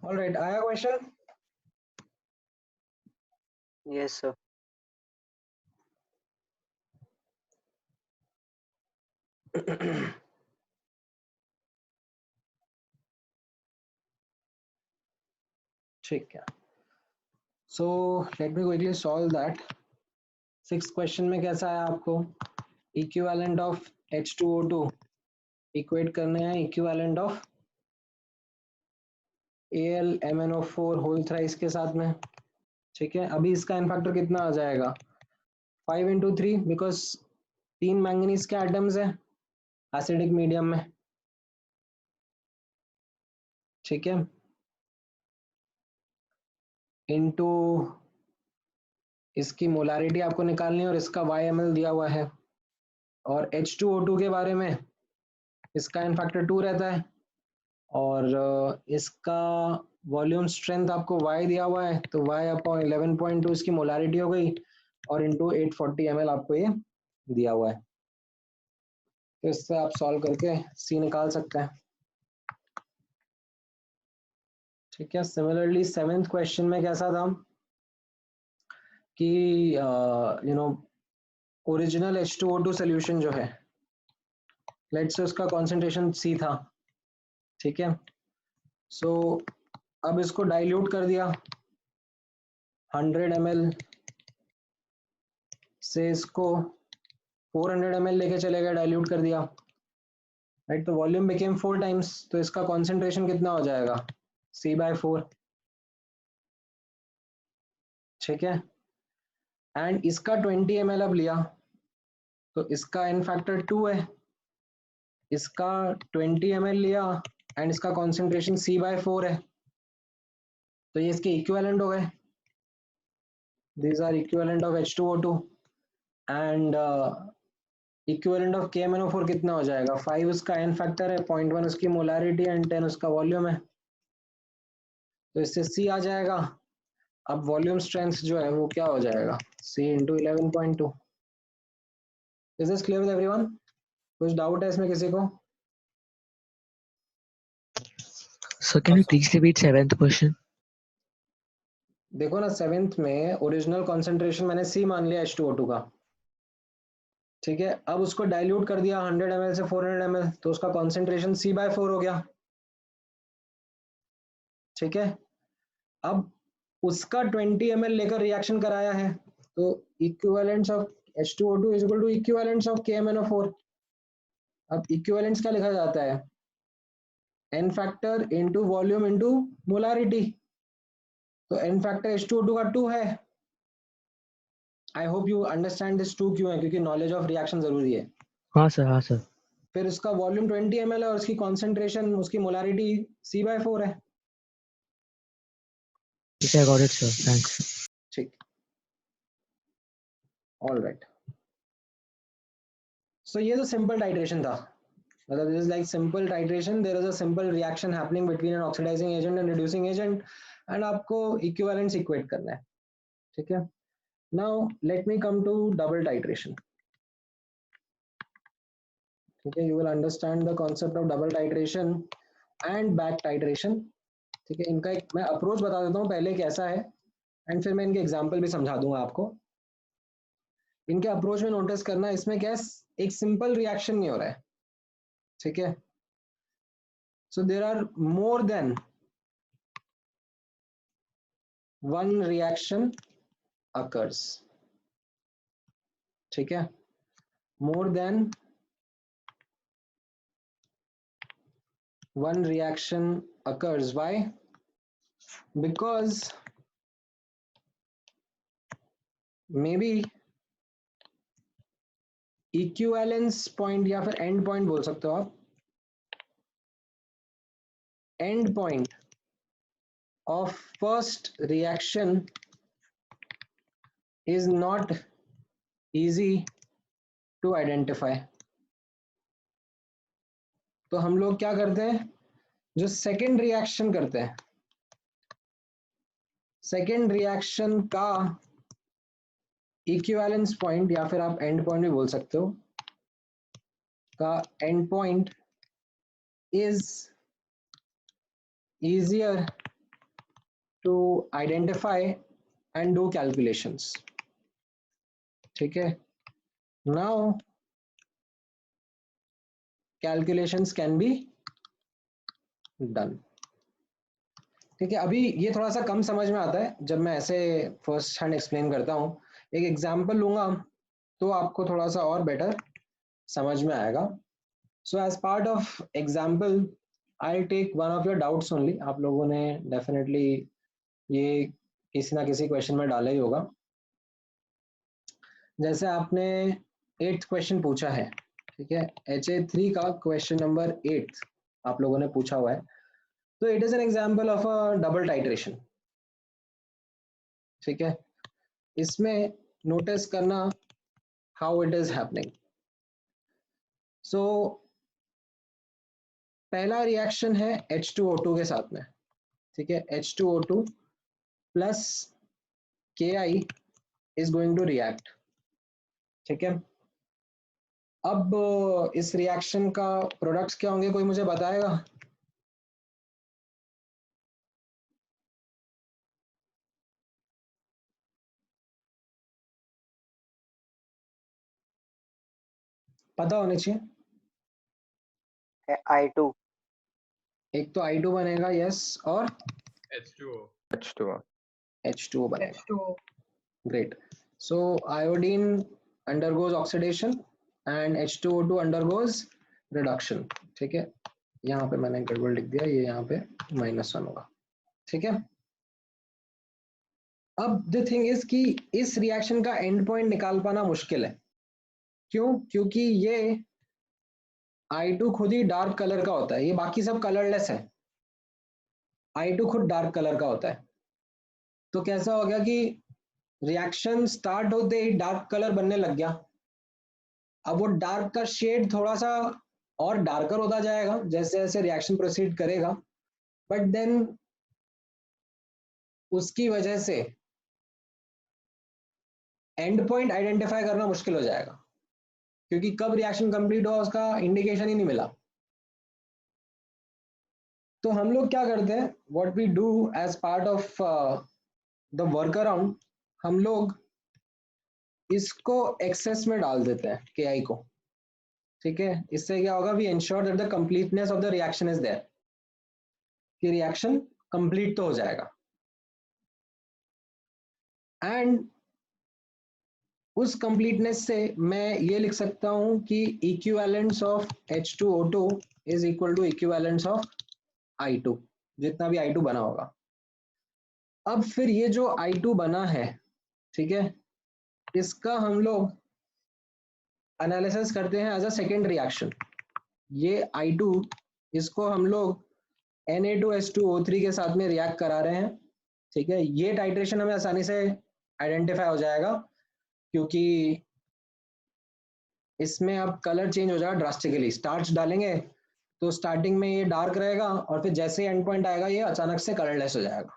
ऑलराइट, आया क्वेश्चन? Yes, sir. ठीक है, so let me quickly solve that. 6th question में कैसा है आपको? इक्विवेलेंट ऑफ H2O2 इक्वेट करने हैं equivalent of AlMnO4 whole thrice के साथ में. ठीक है, अभी इसका एन फैक्टर कितना आ जाएगा? 5 into 3 बिकॉज 3 मैंगनीज के एटम्स है एसिडिक मीडियम में. ठीक है, इनटू इसकी मोलारिटी आपको निकालनी है और इसका YmL दिया हुआ है. और H2O2 के बारे में इसका एन फैक्टर 2 रहता है और इसका वॉल्यूम स्ट्रेंथ आपको Y दिया हुआ है, तो Y अपॉन 11.2 इसकी मोलारिटी हो गई और इंटू 840 ml आपको ये दिया हुआ है. तो इससे आप सॉल्व करके C निकाल सकते हैं. ठीक है, सिमिलरली 7th क्वेश्चन में कैसा था कि ओरिजिनल H2O2 सोल्यूशन जो है, लेट्स से उसका कॉन्सेंट्रेशन C था. ठीक है, सो अब इसको डाइल्यूट कर दिया 100 ml से, इसको 400 ml लेके चले गए, डाइल्यूट कर दिया. राइट, तो वॉल्यूम बिकेम 4 टाइम्स, तो इसका कॉन्सेंट्रेशन कितना हो जाएगा? C/4. ठीक है, एंड इसका 20 ml अब लिया, तो इसका एन फैक्टर 2 है. इसका 20 ml लिया एंड इसका कॉन्सेंट्रेशन C/4 है, तो ये इसके इक्विवेलेंट हो गए. These are equivalent of H2O2 and equivalent of KMnO4 कितना हो जाएगा? 5 उसका एन फैक्टर है, 0.1 उसकी मोलारिटी एंड 10 उसका वॉल्यूम है, तो इससे C आ जाएगा. अब वॉल्यूम स्ट्रेंथ जो है वो क्या हो जाएगा? C into 11.2. Is this clear with everyone? कुछ डाउट है इसमें किसी को? So can you please repeat 7th question? देखो ना, 7th में ओरिजिनल कॉन्सेंट्रेशन मैंने C मान लिया H2O2 का. ठीक है, अब उसको डाइल्यूट कर दिया 100 ml से 400 ml, तो उसका कॉन्सेंट्रेशन C/4 हो गया. ठीक है, अब उसका 20 ml लेकर रिएक्शन कराया है, तो equivalents of H2O2 is equal to equivalents of KMnO4. अब इक्विवेलेंट्स क्या लिखा जाता है? N factor into volume into molarity. तो एन फैक्टर H2O2 का 2 है. I hope you understand this 2 क्यों है, क्योंकि नॉलेज ऑफ रिएक्शन जरूरी है. हाँ सर. फिर उसका वॉल्यूम 20 ml है और उसकी कॉन्सेंट्रेशन, उसकी मोलारिटी C/4 है. ठीक है, गॉट इट सर, थैंक्स. ठीक, ऑल राइट. सो ये तो सिंपल टाइट्रेशन था, मतलब this is like simple titration. There is a simple reaction happening between an oxidizing agent and reducing agent and आपको इक्विवेलेंट्स इक्वेट करना है. ठीक है, now let me come to double titration. ठीक है, you will understand the concept of double titration and back titration. ठीक है, इनका एक मैं अप्रोच बता देता हूँ पहले कैसा है, एंड फिर मैं इनके एग्जाम्पल भी समझा दूंगा आपको. इनके अप्रोच में नोटिस करना, इसमें क्या एक सिंपल रिएक्शन नहीं हो रहा है. ठीक है, so there are more than one reaction occurs. ठीक है, more than one reaction occurs. Why? Because maybe equivalence point या फिर end point बोल सकते हो आप. End point of first reaction is not easy to identify. तो हम लोग क्या करते हैं, जो सेकेंड रिएक्शन करते हैं, सेकेंड रिएक्शन का इक्विवेलेंस पॉइंट या फिर आप एंड पॉइंट भी बोल सकते हो, का end point is easier to identify and do calculations. ठीक है, now calculations can be done. ठीक है, अभी ये थोड़ा सा कम समझ में आता है जब मैं ऐसे फर्स्ट हैंड एक्सप्लेन करता हूँ. एक एग्जांपल लूंगा तो आपको थोड़ा सा और बेटर समझ में आएगा. So as part of example I take one of your doubts only. आप लोगों ने डेफिनेटली ये किसी ना किसी क्वेश्चन में डाला ही होगा. जैसे आपने 8th क्वेश्चन पूछा है, ठीक है, HA3 का क्वेश्चन नंबर 8 आप लोगों ने पूछा हुआ है. तो it is an example of a double titration. ठीक है, इसमें नोटिस करना हाउ इट इज हैपनिंग. सो पहला रिएक्शन है H2O2 के साथ में. ठीक है, H2O2 plus Ki is going to react. ठीक है, अब इस रिएक्शन का प्रोडक्ट्स क्या होंगे, कोई मुझे बताएगा? पता होने चाहिए. I2. एक तो I2 बनेगा, यस, और H2O बनेगा. Great. So iodine undergoes oxidation and H2O2 undergoes reduction. ठीक है, यहाँ पे मैंने गड़बड़ लिख दिया, ये यहाँ पे -1 होगा. ठीक है, अब द थिंग इज कि इस रिएक्शन का एंड पॉइंट निकाल पाना मुश्किल है. क्यों? क्योंकि ये I2 खुद ही डार्क कलर का होता है, ये बाकी सब कलरलेस है, I2 खुद डार्क कलर का होता है. तो कैसा हो गया कि रिएक्शन स्टार्ट होते ही डार्क कलर बनने लग गया. अब वो डार्क का शेड थोड़ा सा और डार्कर होता जाएगा जैसे जैसे रिएक्शन प्रोसीड करेगा, बट देन उसकी वजह से एंड पॉइंट आइडेंटिफाई करना मुश्किल हो जाएगा, क्योंकि कब रिएक्शन कंप्लीट हुआ उसका इंडिकेशन ही नहीं मिला. तो हम लोग क्या करते हैं, what we do as part of the work around, हम लोग इसको एक्सेस में डाल देते हैं Ki को. ठीक है, इससे क्या होगा, we ensure that the completeness of the reaction is there, कि रिएक्शन कंप्लीट तो हो जाएगा. एंड उस कंप्लीटनेस से मैं ये लिख सकता हूं कि equivalence of H2O2 is equal to equivalence of I2, जितना भी I2 बना होगा. अब फिर ये जो I2 बना है, ठीक है, इसका हम लोग एनालिसिस करते हैं एज अ सेकेंड रिएक्शन. ये I2 इसको हम लोग Na2H2O3 के साथ में रिएक्ट करा रहे हैं. ठीक है, ये टाइट्रेशन हमें आसानी से आइडेंटिफाई हो जाएगा, क्योंकि इसमें अब कलर चेंज हो जाएगा ड्रास्टिकली. स्टार्च डालेंगे तो स्टार्टिंग में ये डार्क रहेगा और फिर जैसे एंड पॉइंट आएगा ये अचानक से कलरलेस हो जाएगा.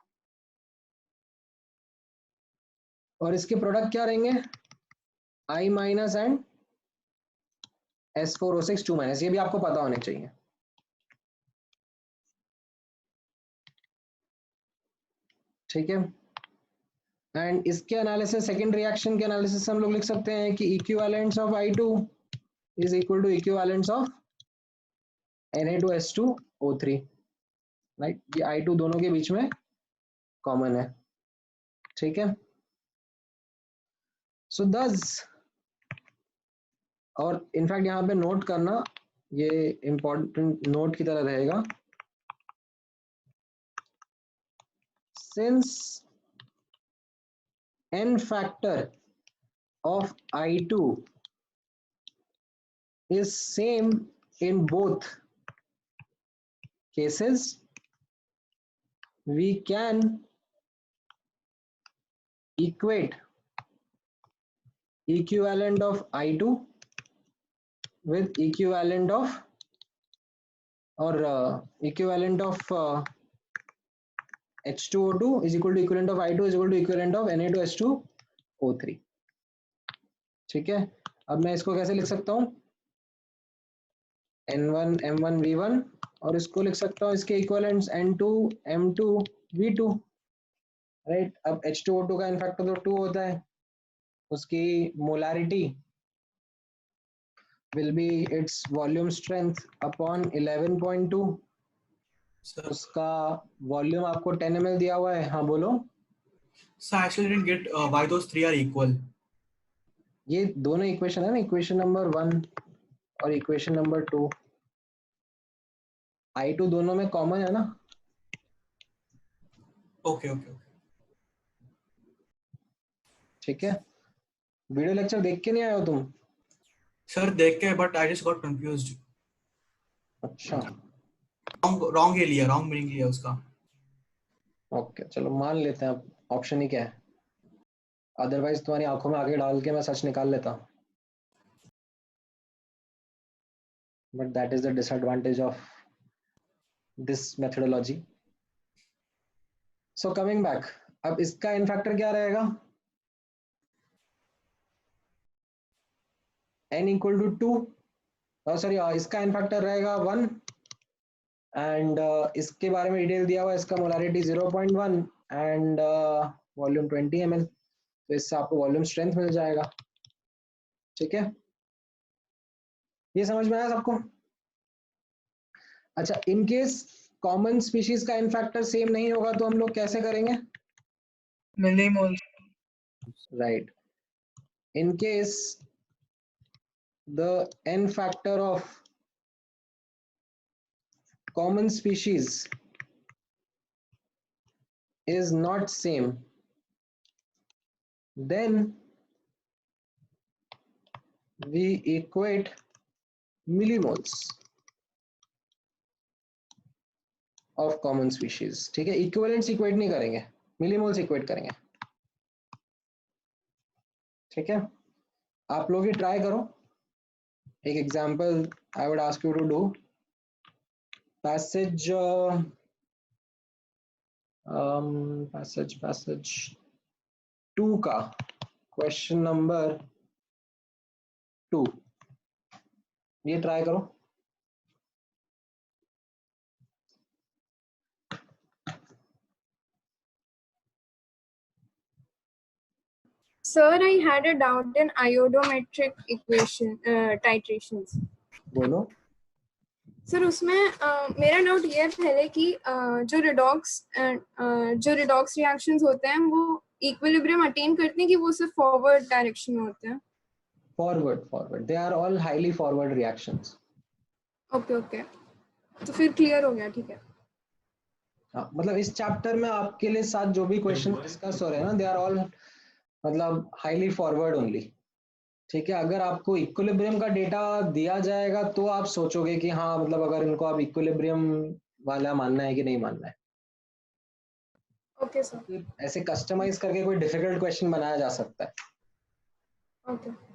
और इसके प्रोडक्ट क्या रहेंगे, I- एंड S4O6 2-, ये भी आपको पता होने चाहिए. ठीक है, एंड इसके एनालिसिस, सेकेंड रिएक्शन के एनालिसिस हम लोग लिख सकते हैं कि equivalence of I2 is equal to equivalence of Na2H2O3. Right, ये I2 दोनों के बीच में कॉमन है. ठीक है, सो दस, और इनफैक्ट यहाँ पे नोट करना, ये इंपॉर्टेंट नोट की तरह रहेगा, since n factor of I2 is same in both cases, we can equate equivalent of I2 with equivalent of, or equivalent of H2O2 is equal to equivalent of I2 is equal to equivalent of Na2H2O3. ठीक है, अब मैं इसको कैसे लिख सकता हूँ, N1 M1 V1, और इसको लिख सकता हूँ इसके equivalents N2 M2 V2. Right. अब H2O2 का इन फैक्टर तो 2 होता है, उसकी molarity will be its volume strength upon 11.2। Sir, उसका वॉल्यूम आपको 10 ml दिया हुआ है। हाँ बोलो। so I actually didn't get why those three are equal. ये दोनों इक्वेशन है ना, इक्वेशन नंबर 1 और इक्वेशन नंबर 2, I2 दोनों में कॉमन है ना। Okay, okay, okay. ठीक है, वीडियो लेक्चर देख के नहीं आए हो तुम? Sir, देख के but I just got confused. अच्छा Wrong ये लिया, wrong meaning लिया उसका. ओके, चलो मान लेते हैं। अब ऑप्शन ही क्या है, अदरवाइज तुम्हारी आंखों में आगे डाल के मैं सच निकाल लेता, but that is the disadvantage of this methodology. So coming back, अब इसका इन फैक्टर क्या रहेगा? n इक्वल टू 2, सॉरी इसका इन फैक्टर रहेगा 1 एंड इसके बारे में डिटेल दिया हुआ है, इसका मोलारिटी 0.1 एंड वॉल्यूम 20 ml। तो इससे आपको वॉल्यूम स्ट्रेंथ मिल जाएगा। ठीक है, ये समझ में आया सबको? अच्छा, इन केस कॉमन स्पीशीज का इन फैक्टर सेम नहीं होगा तो हम लोग कैसे करेंगे? Millimole. Right, in case the n factor of common species is not same, then we equate millimoles of common species। ठीक है, इक्विवेलेंट्स इक्वेट नहीं करेंगे, मिलीमोल्स इक्वेट करेंगे। ठीक है, आप लोग ही ट्राई करो। एक example I would ask you to do passage passage 2 का क्वेश्चन नंबर 2, ये ट्राई करो। Sir, I had a doubt in iodometric equation titrations. बोलो। सर उसमें मेरा डाउट ये है पहले कि जो रिडॉक्स रिएक्शंस होते हैं वो इक्विलिब्रियम अटेन करते हैं कि वो सिर्फ फॉरवर्ड डायरेक्शन में होते हैं? Forward, they are all highly forward reactions. Okay okay, तो फिर क्लियर हो गया। ठीक है। हाँ, मतलब इस चैप्टर में आपके लिए साथ जो भी क्वेश्चन डिस्कस हो रहे हैं ना, दे आर ऑल मतलब हाईली फॉरवर्ड ओनली। ठीक है, अगर आपको इक्विलिब्रियम का डेटा दिया जाएगा तो आप सोचोगे कि हाँ मतलब अगर इनको आप इक्विलिब्रियम वाला मानना है कि नहीं मानना है। Okay sir. ऐसे कस्टमाइज करके कोई डिफिकल्ट क्वेश्चन बनाया जा सकता है। Okay.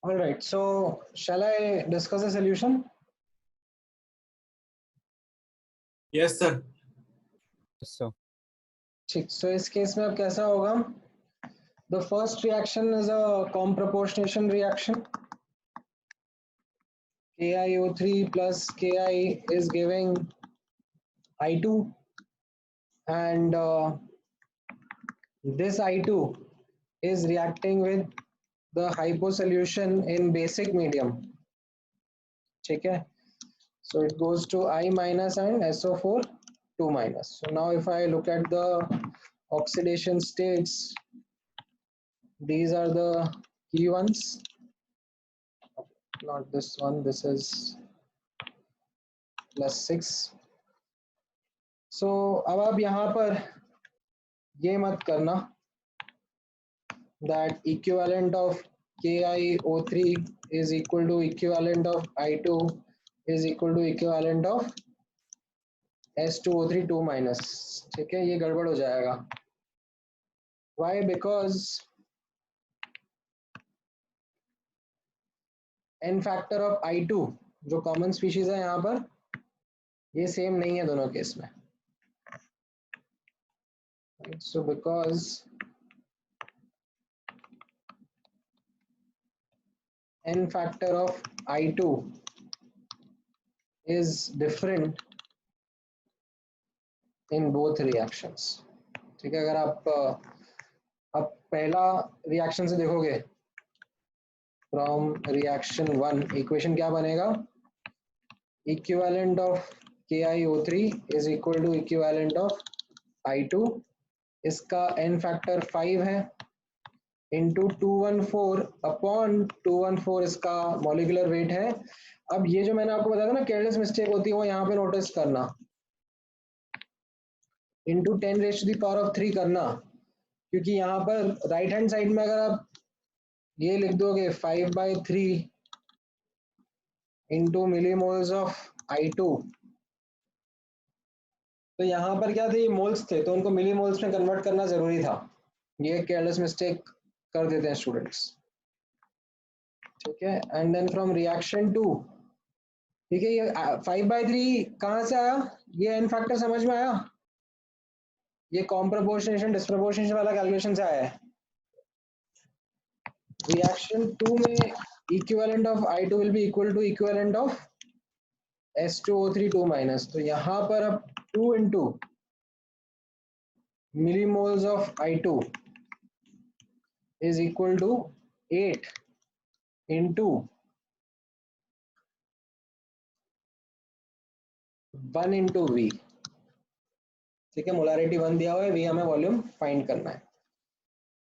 All right, so shall I discuss the solution? Yes, sir. So ठीक, so इस केस में अब कैसा होगा? The first reaction is a comproportionation reaction. KiO3 plus Ki is giving I2, and this I2 is reacting with the hypo solution in basic medium. ठीक है? So it goes to I minus and SO4 2 minus. So now if I look at the oxidation states, these are the key ones. Not this one, this is +6. So अब आप यहाँ पर ये मत करना that equivalent of KiO3 is equal to equivalent of I2 is equal to equivalent of S2O3 2 minus. ठीक है, ये गड़बड़ हो जाएगा. Why? Because n factor of I2 जो कॉमन स्पीशीज है यहाँ पर, ये सेम नहीं है दोनों केस में. So because n factor of I2 is different in both reactions. ठीक है, अगर आप पहला रिएक्शन से देखोगे, from reaction 1 equation क्या बनेगा? Equivalent of KiO3 is equal to equivalent of I2. इसका n factor 5 है into 214 upon 214 इसका molecular weight है. अब ये जो मैंने आपको बताया था ना केयरलेस मिस्टेक होती है, वो यहाँ पे नोटिस करना, into 10 raised to the power of 3 करना, क्योंकि यहाँ पर राइट हैंड साइड में अगर आप ये लिख दोगे 5/3 into millimoles of I2, तो यहाँ पर क्या थे, ये मोल्स थे, तो उनको मिलीमोल्स में कन्वर्ट करना जरूरी था. ये केयरलेस मिस्टेक कर देते हैं स्टूडेंट्स. ठीक है, एंड देन फ्रॉम रिएक्शन 2, ठीक है, ये 5/3 कहाँ से आया? ये एन फैक्टर समझ में आया? ये कॉम्प्रपोर्शनेशन डिस्प्रपोर्शनेशन वाला कैलकुलेशन से आया है. रिएक्शन 2 में equivalent of I2 will be equal to equivalent of S2O3 2 minus. तो यहाँ पर अब 2 into millimoles of I2 is equal to 8 into 1 into V. ठीक है, मोलारिटी 1 दिया हुआ है, V हमें वॉल्यूम फाइंड करना है.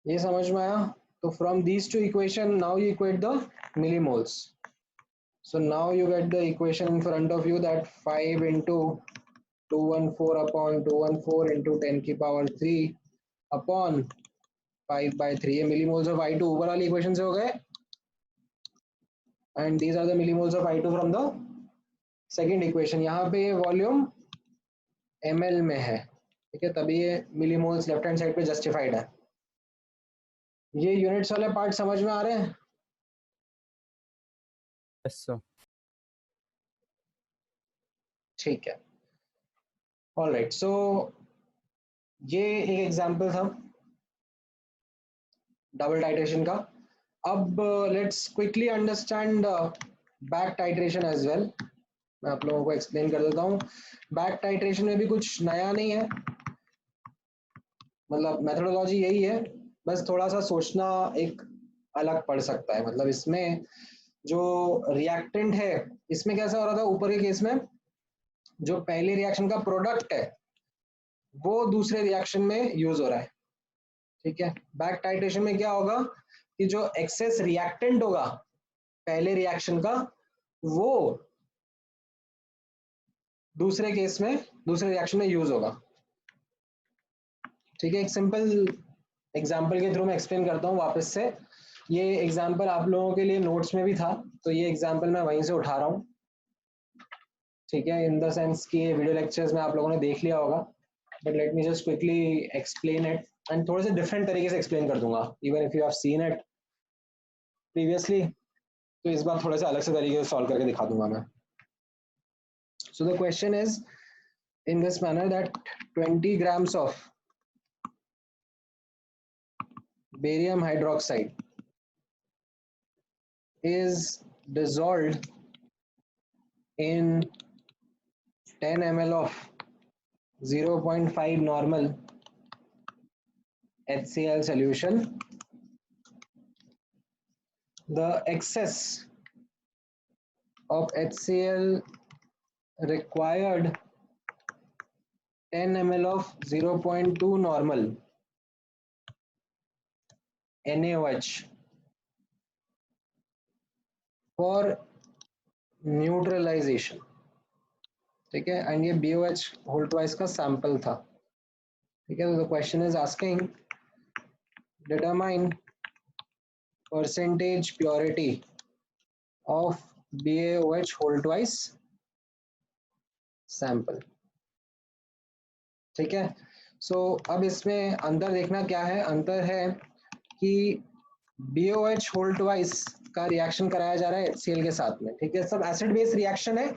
ये समझ में आया? तो from these two equation now you equate the millimoles. So now you get the equation in front of you that 5 into 214 upon 214 into 10 की power 3 upon 5/3. ये millimoles of I2 ऊपर वाली equation से हो गए, and these are the millimoles of I2 from the second equation. यहाँ पे ये volume ml में है, ठीक है, तभी ये millimoles left hand side पे justified है. ये units वाले part समझ में आ रहे हैं? yes sir. ठीक है, ऑल राइट. सो ये एक एग्जांपल था डबल टाइट्रेशन का. अब let's quickly understand back titration as well. मैं आप लोगों को एक्सप्लेन कर देता हूँ. बैक टाइट्रेशन में भी कुछ नया नहीं है, मतलब मेथोडोलॉजी यही है, बस थोड़ा सा सोचना एक अलग पड़ सकता है. मतलब इसमें जो रिएक्टेंट है, इसमें कैसा हो रहा था ऊपर के केस में, जो पहले रिएक्शन का प्रोडक्ट है वो दूसरे रिएक्शन में यूज हो रहा है. ठीक है, बैक टाइट्रेशन में क्या होगा कि जो एक्सेस रिएक्टेंट होगा पहले रिएक्शन का, वो दूसरे केस में दूसरे रिएक्शन में यूज होगा. ठीक है, एक सिंपल एग्जांपल के थ्रू मैं एक्सप्लेन करता हूँ वापस से. ये एग्जांपल आप लोगों के लिए नोट्स में भी था, तो ये एग्जांपल मैं वहीं से उठा रहा हूँ. ठीक है, इन द सेंस कि ये वीडियो लेक्चर्स में आप लोगों ने देख लिया होगा, but let me just quickly explain it, and थोड़े से डिफरेंट तरीके से एक्सप्लेन कर दूंगा, even if you have seen it previously. तो इस बार थोड़ा सा अलग से तरीके से सॉल्व करके दिखा दूंगा मैं. So the question is in this manner that 20 grams of barium hydroxide is dissolved in 10 ml of 0.5 normal HCl solution. The excess of HCl required 10 ml of 0.2 normal NaOH for neutralization. ठीक है, एंड ये BOH whole twice का सैंपल था. ठीक है, तो the question is asking determine percentage purity of BaOH whole twice sample. ठीक है, सो अब इसमें अंतर देखना क्या है. अंतर है कि BOH whole twice का रिएक्शन कराया जा रहा है HCl के साथ में. ठीक है, सब एसिड बेस रिएक्शन है,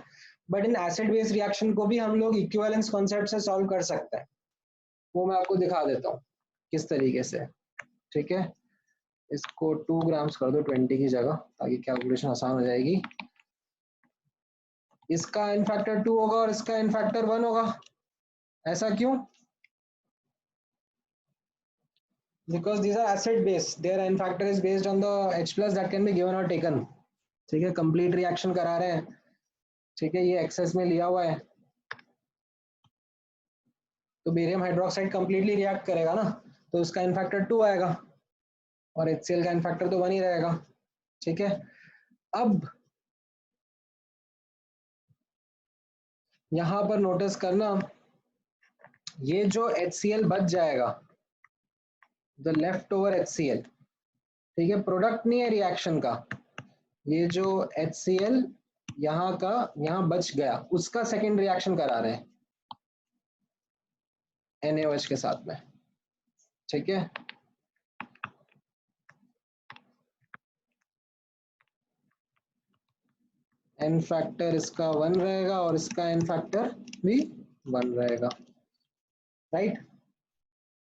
but in acid base reaction को भी हम लोग इक्विवेलेंस कॉन्सेप्ट से सॉल्व कर सकते हैं. वो मैं आपको दिखा देता हूँ किस तरीके से. ठीक है, इसको 2 ग्राम्स कर दो 20 की जगह, ताकि कैलकुलेशन आसान हो जाएगी. इसका n फैक्टर 2 होगा और इसका n फैक्टर 1 होगा. ऐसा क्यों? Because these are acid base, their n factor is based on the H plus that can be given or taken. ठीक है, कंप्लीट रिएक्शन करा रहे हैं. ठीक है, ये एक्सेस में लिया हुआ है, तो बेरियम हाइड्रोक्साइड कंप्लीटली रिएक्ट करेगा ना, तो उसका n फैक्टर 2 आएगा और HCl का n फैक्टर तो 1 ही रहेगा. ठीक है, अब यहां पर नोटिस करना, ये जो HCl बच जाएगा, द लेफ्ट ओवर HCl, ठीक है, प्रोडक्ट नहीं है रिएक्शन का, ये जो HCl यहाँ का यहाँ बच गया, उसका सेकेंड रिएक्शन करा रहे हैं NaOH के साथ में. ठीक है, n फैक्टर इसका 1 रहेगा और इसका n फैक्टर भी 1 रहेगा. Right,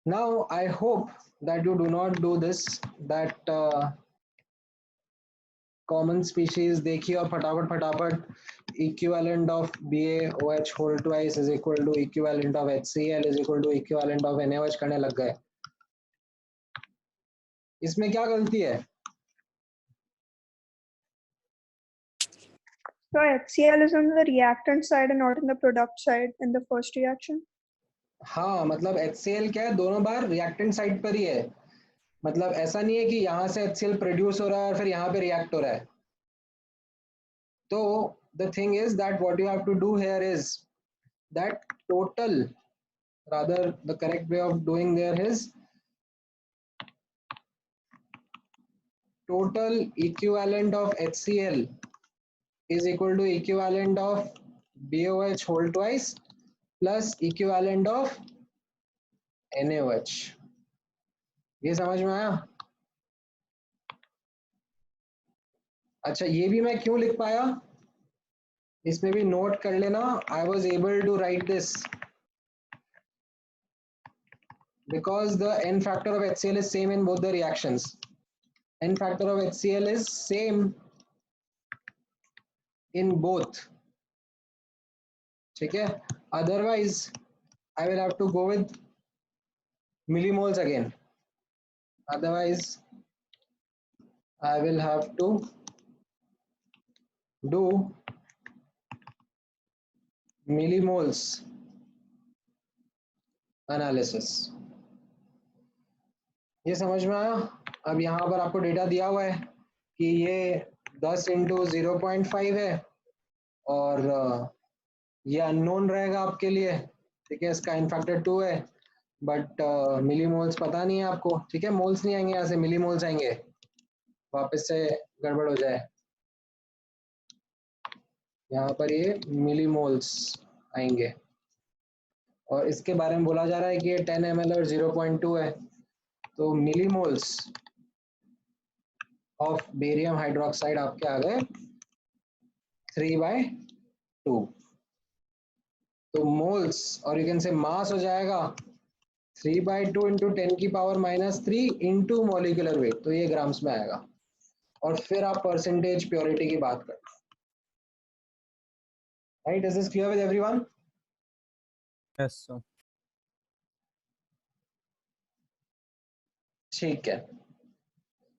now I hope that you do not do this, that common species देखिए और फटाफट equivalent of BaOH whole twice is equal to equivalent of HCl is equal to equivalent of NaOH करने लग गए. इसमें क्या गलती है? So HCl is on the reactant side and not on the product side in the first reaction. हाँ, मतलब HCl क्या है, दोनों बार रिएक्टेंट साइड पर ही है. मतलब ऐसा नहीं है कि यहाँ से HCl प्रोड्यूस हो रहा है और फिर यहाँ पे रिएक्ट हो रहा है. तो the thing is that what you have to do here is that total, rather the correct way of doing there is total equivalent of HCl is equal to equivalent of BOH whole twice plus equivalent of NaOH. ये समझ में आया? अच्छा, ये भी मैं क्यों लिख पाया, इसमें भी नोट कर लेना. I was able to write this because the n factor of HCl is same in both the reactions. N factor of HCl is same in both. ठीक है, otherwise I will have to go with millimoles again. Otherwise I will have to do millimoles analysis. ये समझ में आया? अब यहाँ पर आपको डेटा दिया हुआ है कि ये 10 into 0.5 है और ये अननोन रहेगा आपके लिए. ठीक है, इसका n फैक्टर 2 है, बट मिलीमोल्स पता नहीं है आपको. ठीक है, मोल्स नहीं आएंगे यहाँ से, मिलीमोल्स आएंगे, वापस से गड़बड़ हो जाए. यहाँ पर ये मिलीमोल्स आएंगे और इसके बारे में बोला जा रहा है कि ये 10 ml और 0.2 है. तो मिलीमोल्स ऑफ बेरियम हाइड्रोक्साइड आपके आ गए 3/2. तो मोल्स और यू कैन से मास हो जाएगा 3/2 इंटू 10⁻³ इंटू मॉलिक्यूलर वेट, तो ये ग्राम्स में आएगा. और फिर आप परसेंटेज प्योरिटी की बात करते हैं. Right, is this clear with everyone? Yes, sir. ठीक है.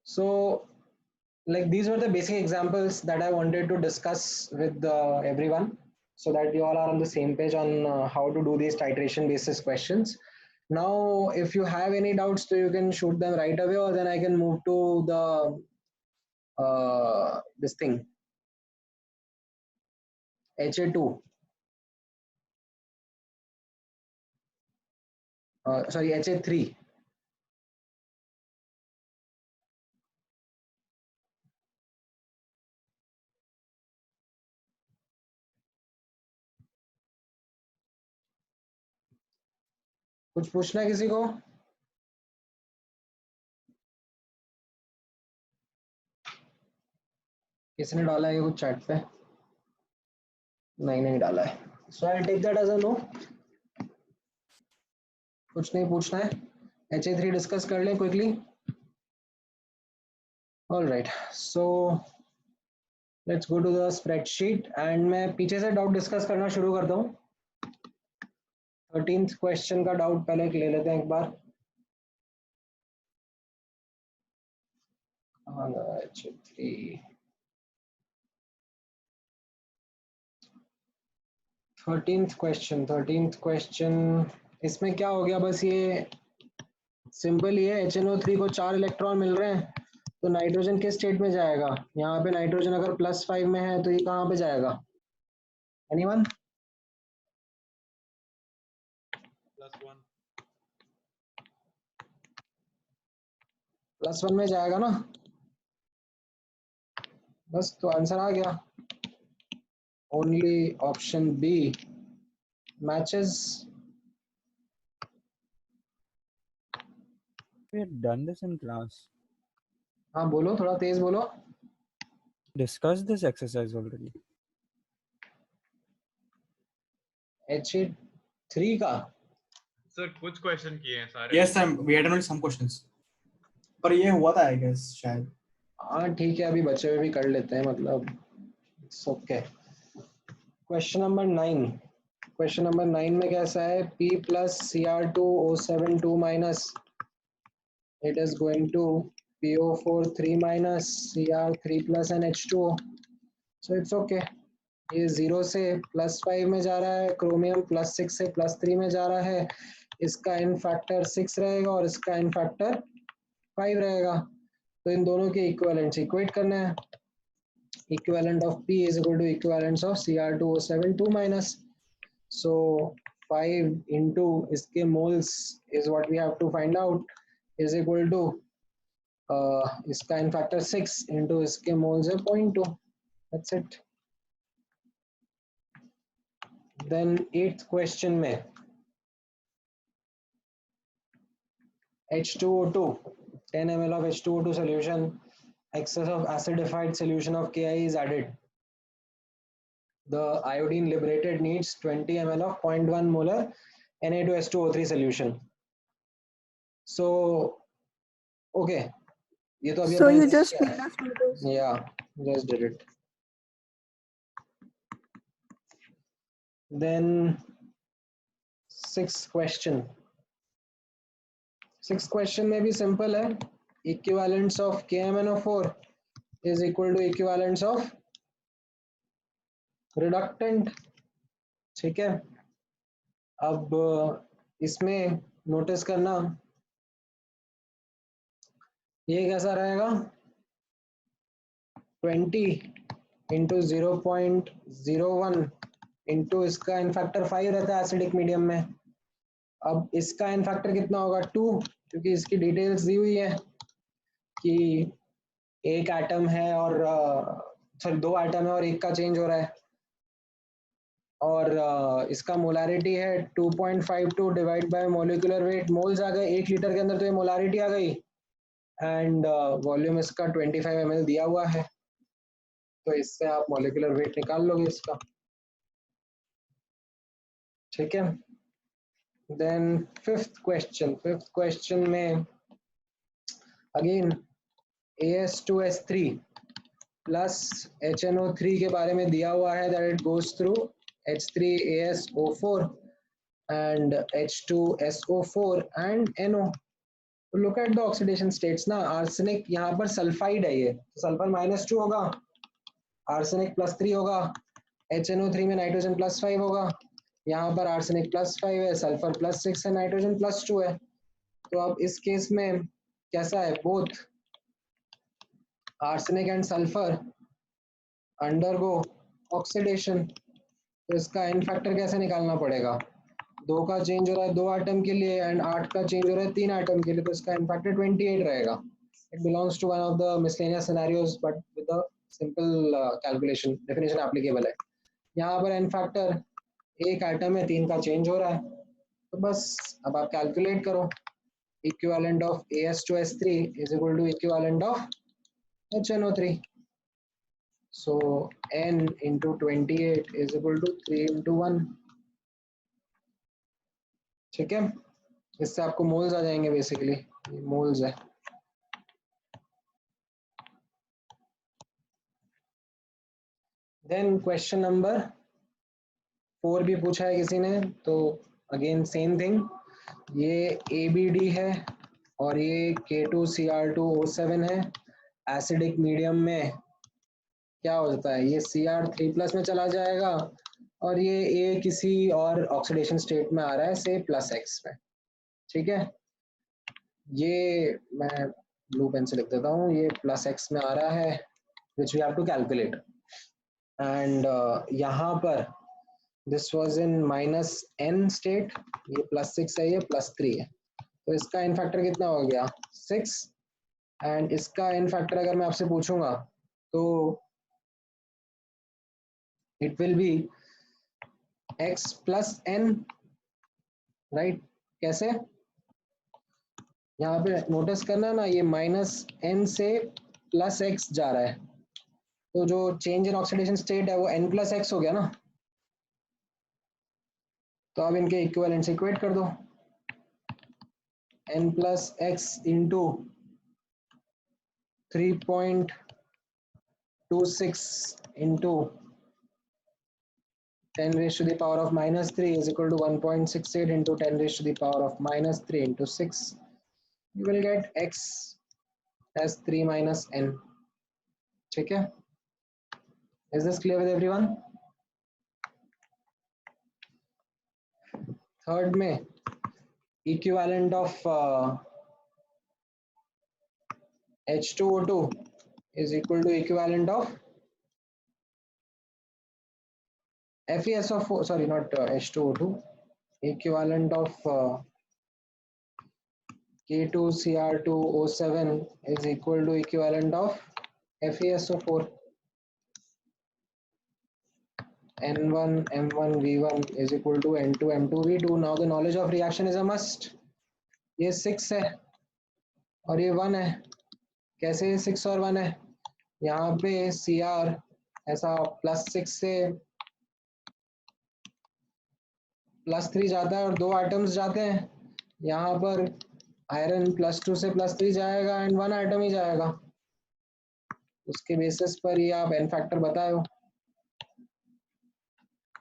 So like these were the basic examples that I wanted to discuss with everyone, so that you all are on the same page on how to do these titration basis questions. Now if you have any doubts, so you can shoot them right away, or then I can move to the this thing, HA2, sorry, HA3. कुछ पूछना है किसी को? किसने डाला है कुछ चैट पे? नहीं डाला है. So I'll take that as a no. कुछ नहीं पूछना है. HA3 डिस्कस कर लें quickly. All right, so let's go to the spreadsheet and मैं पीछे से डाउट डिस्कस करना शुरू करता हूँ. 13th क्वेश्चन का डाउट पहले ले लेते हैं एक बार. HA3 13th question. इसमें क्या हो गया, बस ये सिंपल ही है. HNO3 को 4 इलेक्ट्रॉन मिल रहे हैं, तो नाइट्रोजन किस स्टेट में जाएगा? यहाँ पे नाइट्रोजन अगर +5 में है तो ये कहाँ पे जाएगा? एनीवन? +1 में जाएगा ना. बस तो आंसर आ गया. Only option B matches. We had done this in class. हाँ बोलो, थोड़ा तेज बोलो. Discussed this exercise already. HA3 का सर कुछ क्वेश्चन किए हैं सारे. Yes, we had only some questions. पर ये हुआ था I guess शायद. हाँ ठीक है, अभी बचे हुए भी कर लेते हैं, मतलब ओके. क्वेश्चन नंबर 9 में कैसा है? P plus Cr2O7 2 minus, it is going to PO4 3 minus Cr3 plus and H2O. So it's okay. ये 0 से +5 में जा रहा है, क्रोमियम +6 से +3 में जा रहा है. इसका इन फैक्टर 6 रहेगा और इसका इन फैक्टर 5 रहेगा. तो इन दोनों के इक्विवेलेंट्स इक्वेट करना है. Equivalent of P is equal to equivalence of Cr2O7 2 minus. So 5 into इसके moles is what we have to find out, is equal to इसका इन फैक्टर 6 into इसके moles है 0.2. That's it. Then 8th question में H2O2, 10 ml of H2O2 solution, excess of acidified solution of Ki is added. The iodine liberated needs 20 ml of 0.1 molar Na2H2O3 solution. So, okay. ये तो अभी So you अपने just made us do this. Yeah, just did it. Then 6th question. 6th question में भी simple है. Equivalence of KMNO4 is equal to equivalence of reductant. ठीक है. अब इसमें नोटिस करना, ये कैसा रहेगा? 20 into 0.01 into इसका इन फैक्टर 5 रहता है एसिडिक मीडियम में. अब इसका इन फैक्टर कितना होगा? 2, क्योंकि इसकी डिटेल्स दी हुई है कि एक एटम है और सॉरी 2 एटम है और एक का चेंज हो रहा है. और इसका मोलारिटी है 2.52 divide by molecular weight. Moles आ गए 1 लीटर के अंदर, तो ये मोलारिटी आ गई एंड वॉल्यूम इसका 25 ml दिया हुआ है, तो इससे आप मॉलिक्यूलर वेट निकाल लोगे इसका, ठीक है। देन फिफ्थ क्वेश्चन में अगेन AS2S3 प्लस HNO3 के बारे में दिया हुआ है that it goes through H3ASO4 and H2SO4 and NO. Look at the oxidation states ना, आर्सेनिक यहाँ पर सल्फाइड है, ये सल्फर -2 होगा, आर्सेनिक +3 होगा, HNO3 में नाइट्रोजन +5 होगा, यहाँ पर आर्सेनिक +5 है, सल्फर +6 है, नाइट्रोजन +2 है। तो अब इस केस में कैसा है, both arsenic and sulphur undergo oxidation, तो इसका एन फैक्टर कैसे निकालना पड़ेगा, 2 का चेंज हो रहा है 2 आइटम के लिए एंड 8 का चेंज हो रहा है 3 आइटम के लिए, तो इसका एन फैक्टर 28 रहेगा। It belongs to one of the miscellaneous scenarios but with a simple calculation, definition applicable है। यहाँ पर एन फैक्टर 1 आइटम है, 3 का चेंज हो रहा है, तो बस अब आप कैलकुलेट करो, equivalent of AS2S3 is equal to equivalent of HNO3, so n into 28 is equal to 3 into 1, ठीक है। इससे आपको मोल्स आ जाएंगे, बेसिकली मोल्स है। देन क्वेश्चन नंबर 4 भी पूछा है किसी ने, तो अगेन सेम थिंग, ये ABD है और ये K2Cr2O7 है, एसिडिक मीडियम में क्या हो जाता है, ये Cr3+ में चला जाएगा और ये A किसी और ऑक्सीडेशन स्टेट में आ रहा है, से +X में, ठीक है। ये मैं ब्लू पेन से लिख देता हूँ, ये +X में आ रहा है which we have to calculate, and यहाँ पर this was in -N state, ये +6 है, ये +3 है, तो इसका एन फैक्टर कितना हो गया 6, एंड इसका एन फैक्टर अगर मैं आपसे पूछूंगा तो it will be x plus n, right. कैसे, यहाँ पे नोटिस करना ना, ये -n से +x जा रहा है, तो जो चेंज इन ऑक्सीडेशन स्टेट है वो n+x हो गया ना, तो अब इनके इक्विवेलेंट्स इक्वेट कर दो, n+x into 3.26 into 10 raised to the power of -3 is equal to 1.68 into 10 raised to the power of -3 into 6. You will get x as 3 minus n. ठीक है? Is this clear with everyone? Third में equivalent of H2O2 is equal to equivalent of FeSO4, sorry, not H2O2, equivalent of K2Cr2O7 is equal to equivalent of FeSO4. N1 M1 V1 is equal to N2 M2 V2. Now the knowledge of reaction is a must. ये 6 है और ये 1 है, कैसे 6 और 1 है, यहाँ पे Cr ऐसा +6 से +3 जाता है और 2 आइटम्स जाते हैं, यहाँ पर आयरन +2 से +3 जाएगा एंड 1 आइटम ही जाएगा, उसके बेसिस पर ये आप एन फैक्टर बताओ,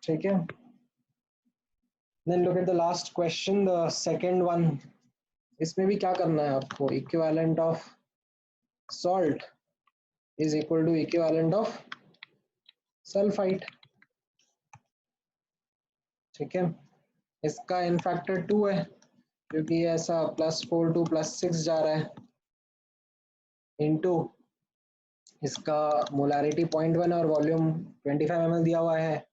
ठीक है। Then look at the last question, the second one. इसमें भी क्या करना है आपको, equivalent of salt is equal to equivalent of sulphide, ठीक है। इसका एन फैक्टर 2 है क्योंकि ऐसा +4 to +6 जा रहा है, इनटू इसका मोलारिटी 0.1 और वॉल्यूम 25 ml दिया हुआ है,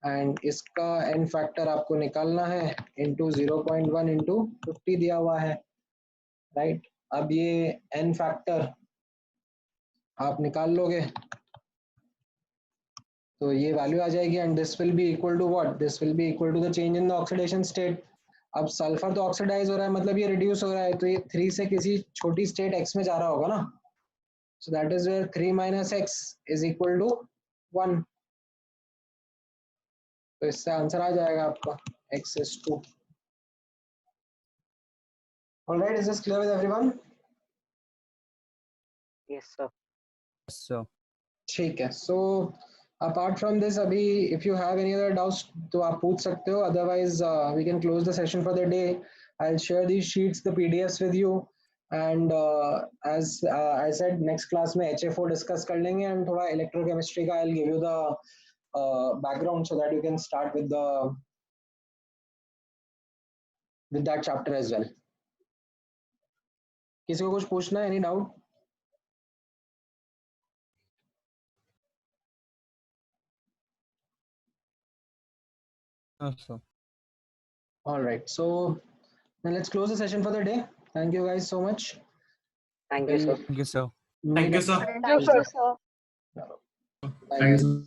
एंड इसका एन फैक्टर आपको निकालना है इनटू 0.1 इंटू 50 दिया हुआ है, राइट। अब ये एन फैक्टर आप निकाल लोगे तो ये वैल्यू आ जाएगी, and this will be equal to what, this will be equal to the change in the oxidation state. अब सल्फर तो ऑक्सीडाइज हो रहा है, मतलब ये रिड्यूस हो रहा है, तो ये 3 से किसी छोटी स्टेट x में जा रहा होगा ना. So that is where 3 minus x is equal to 1. तो इससे आंसर आ जाएगा आपका x is 2. All right, is this clear with everyone? Yes, sir. So ठीक है. So apart from this, अभी if you have any other doubts तो आप पूछ सकते हो. Otherwise, we can close the session for the day. I'll share these sheets, the PDFs with you. And as I said, next class में HFO discuss कर लेंगे and थोड़ा electrochemistry का I'll give you the background so that you can start with that chapter as well. किसी को कुछ पूछना है? Any doubt? so All right. So then let's close the session for the day. Thank you guys so much. Thank you, sir. thank you, sir. Thank you, sir. Thank you, sir. Bye, Thank guys. you.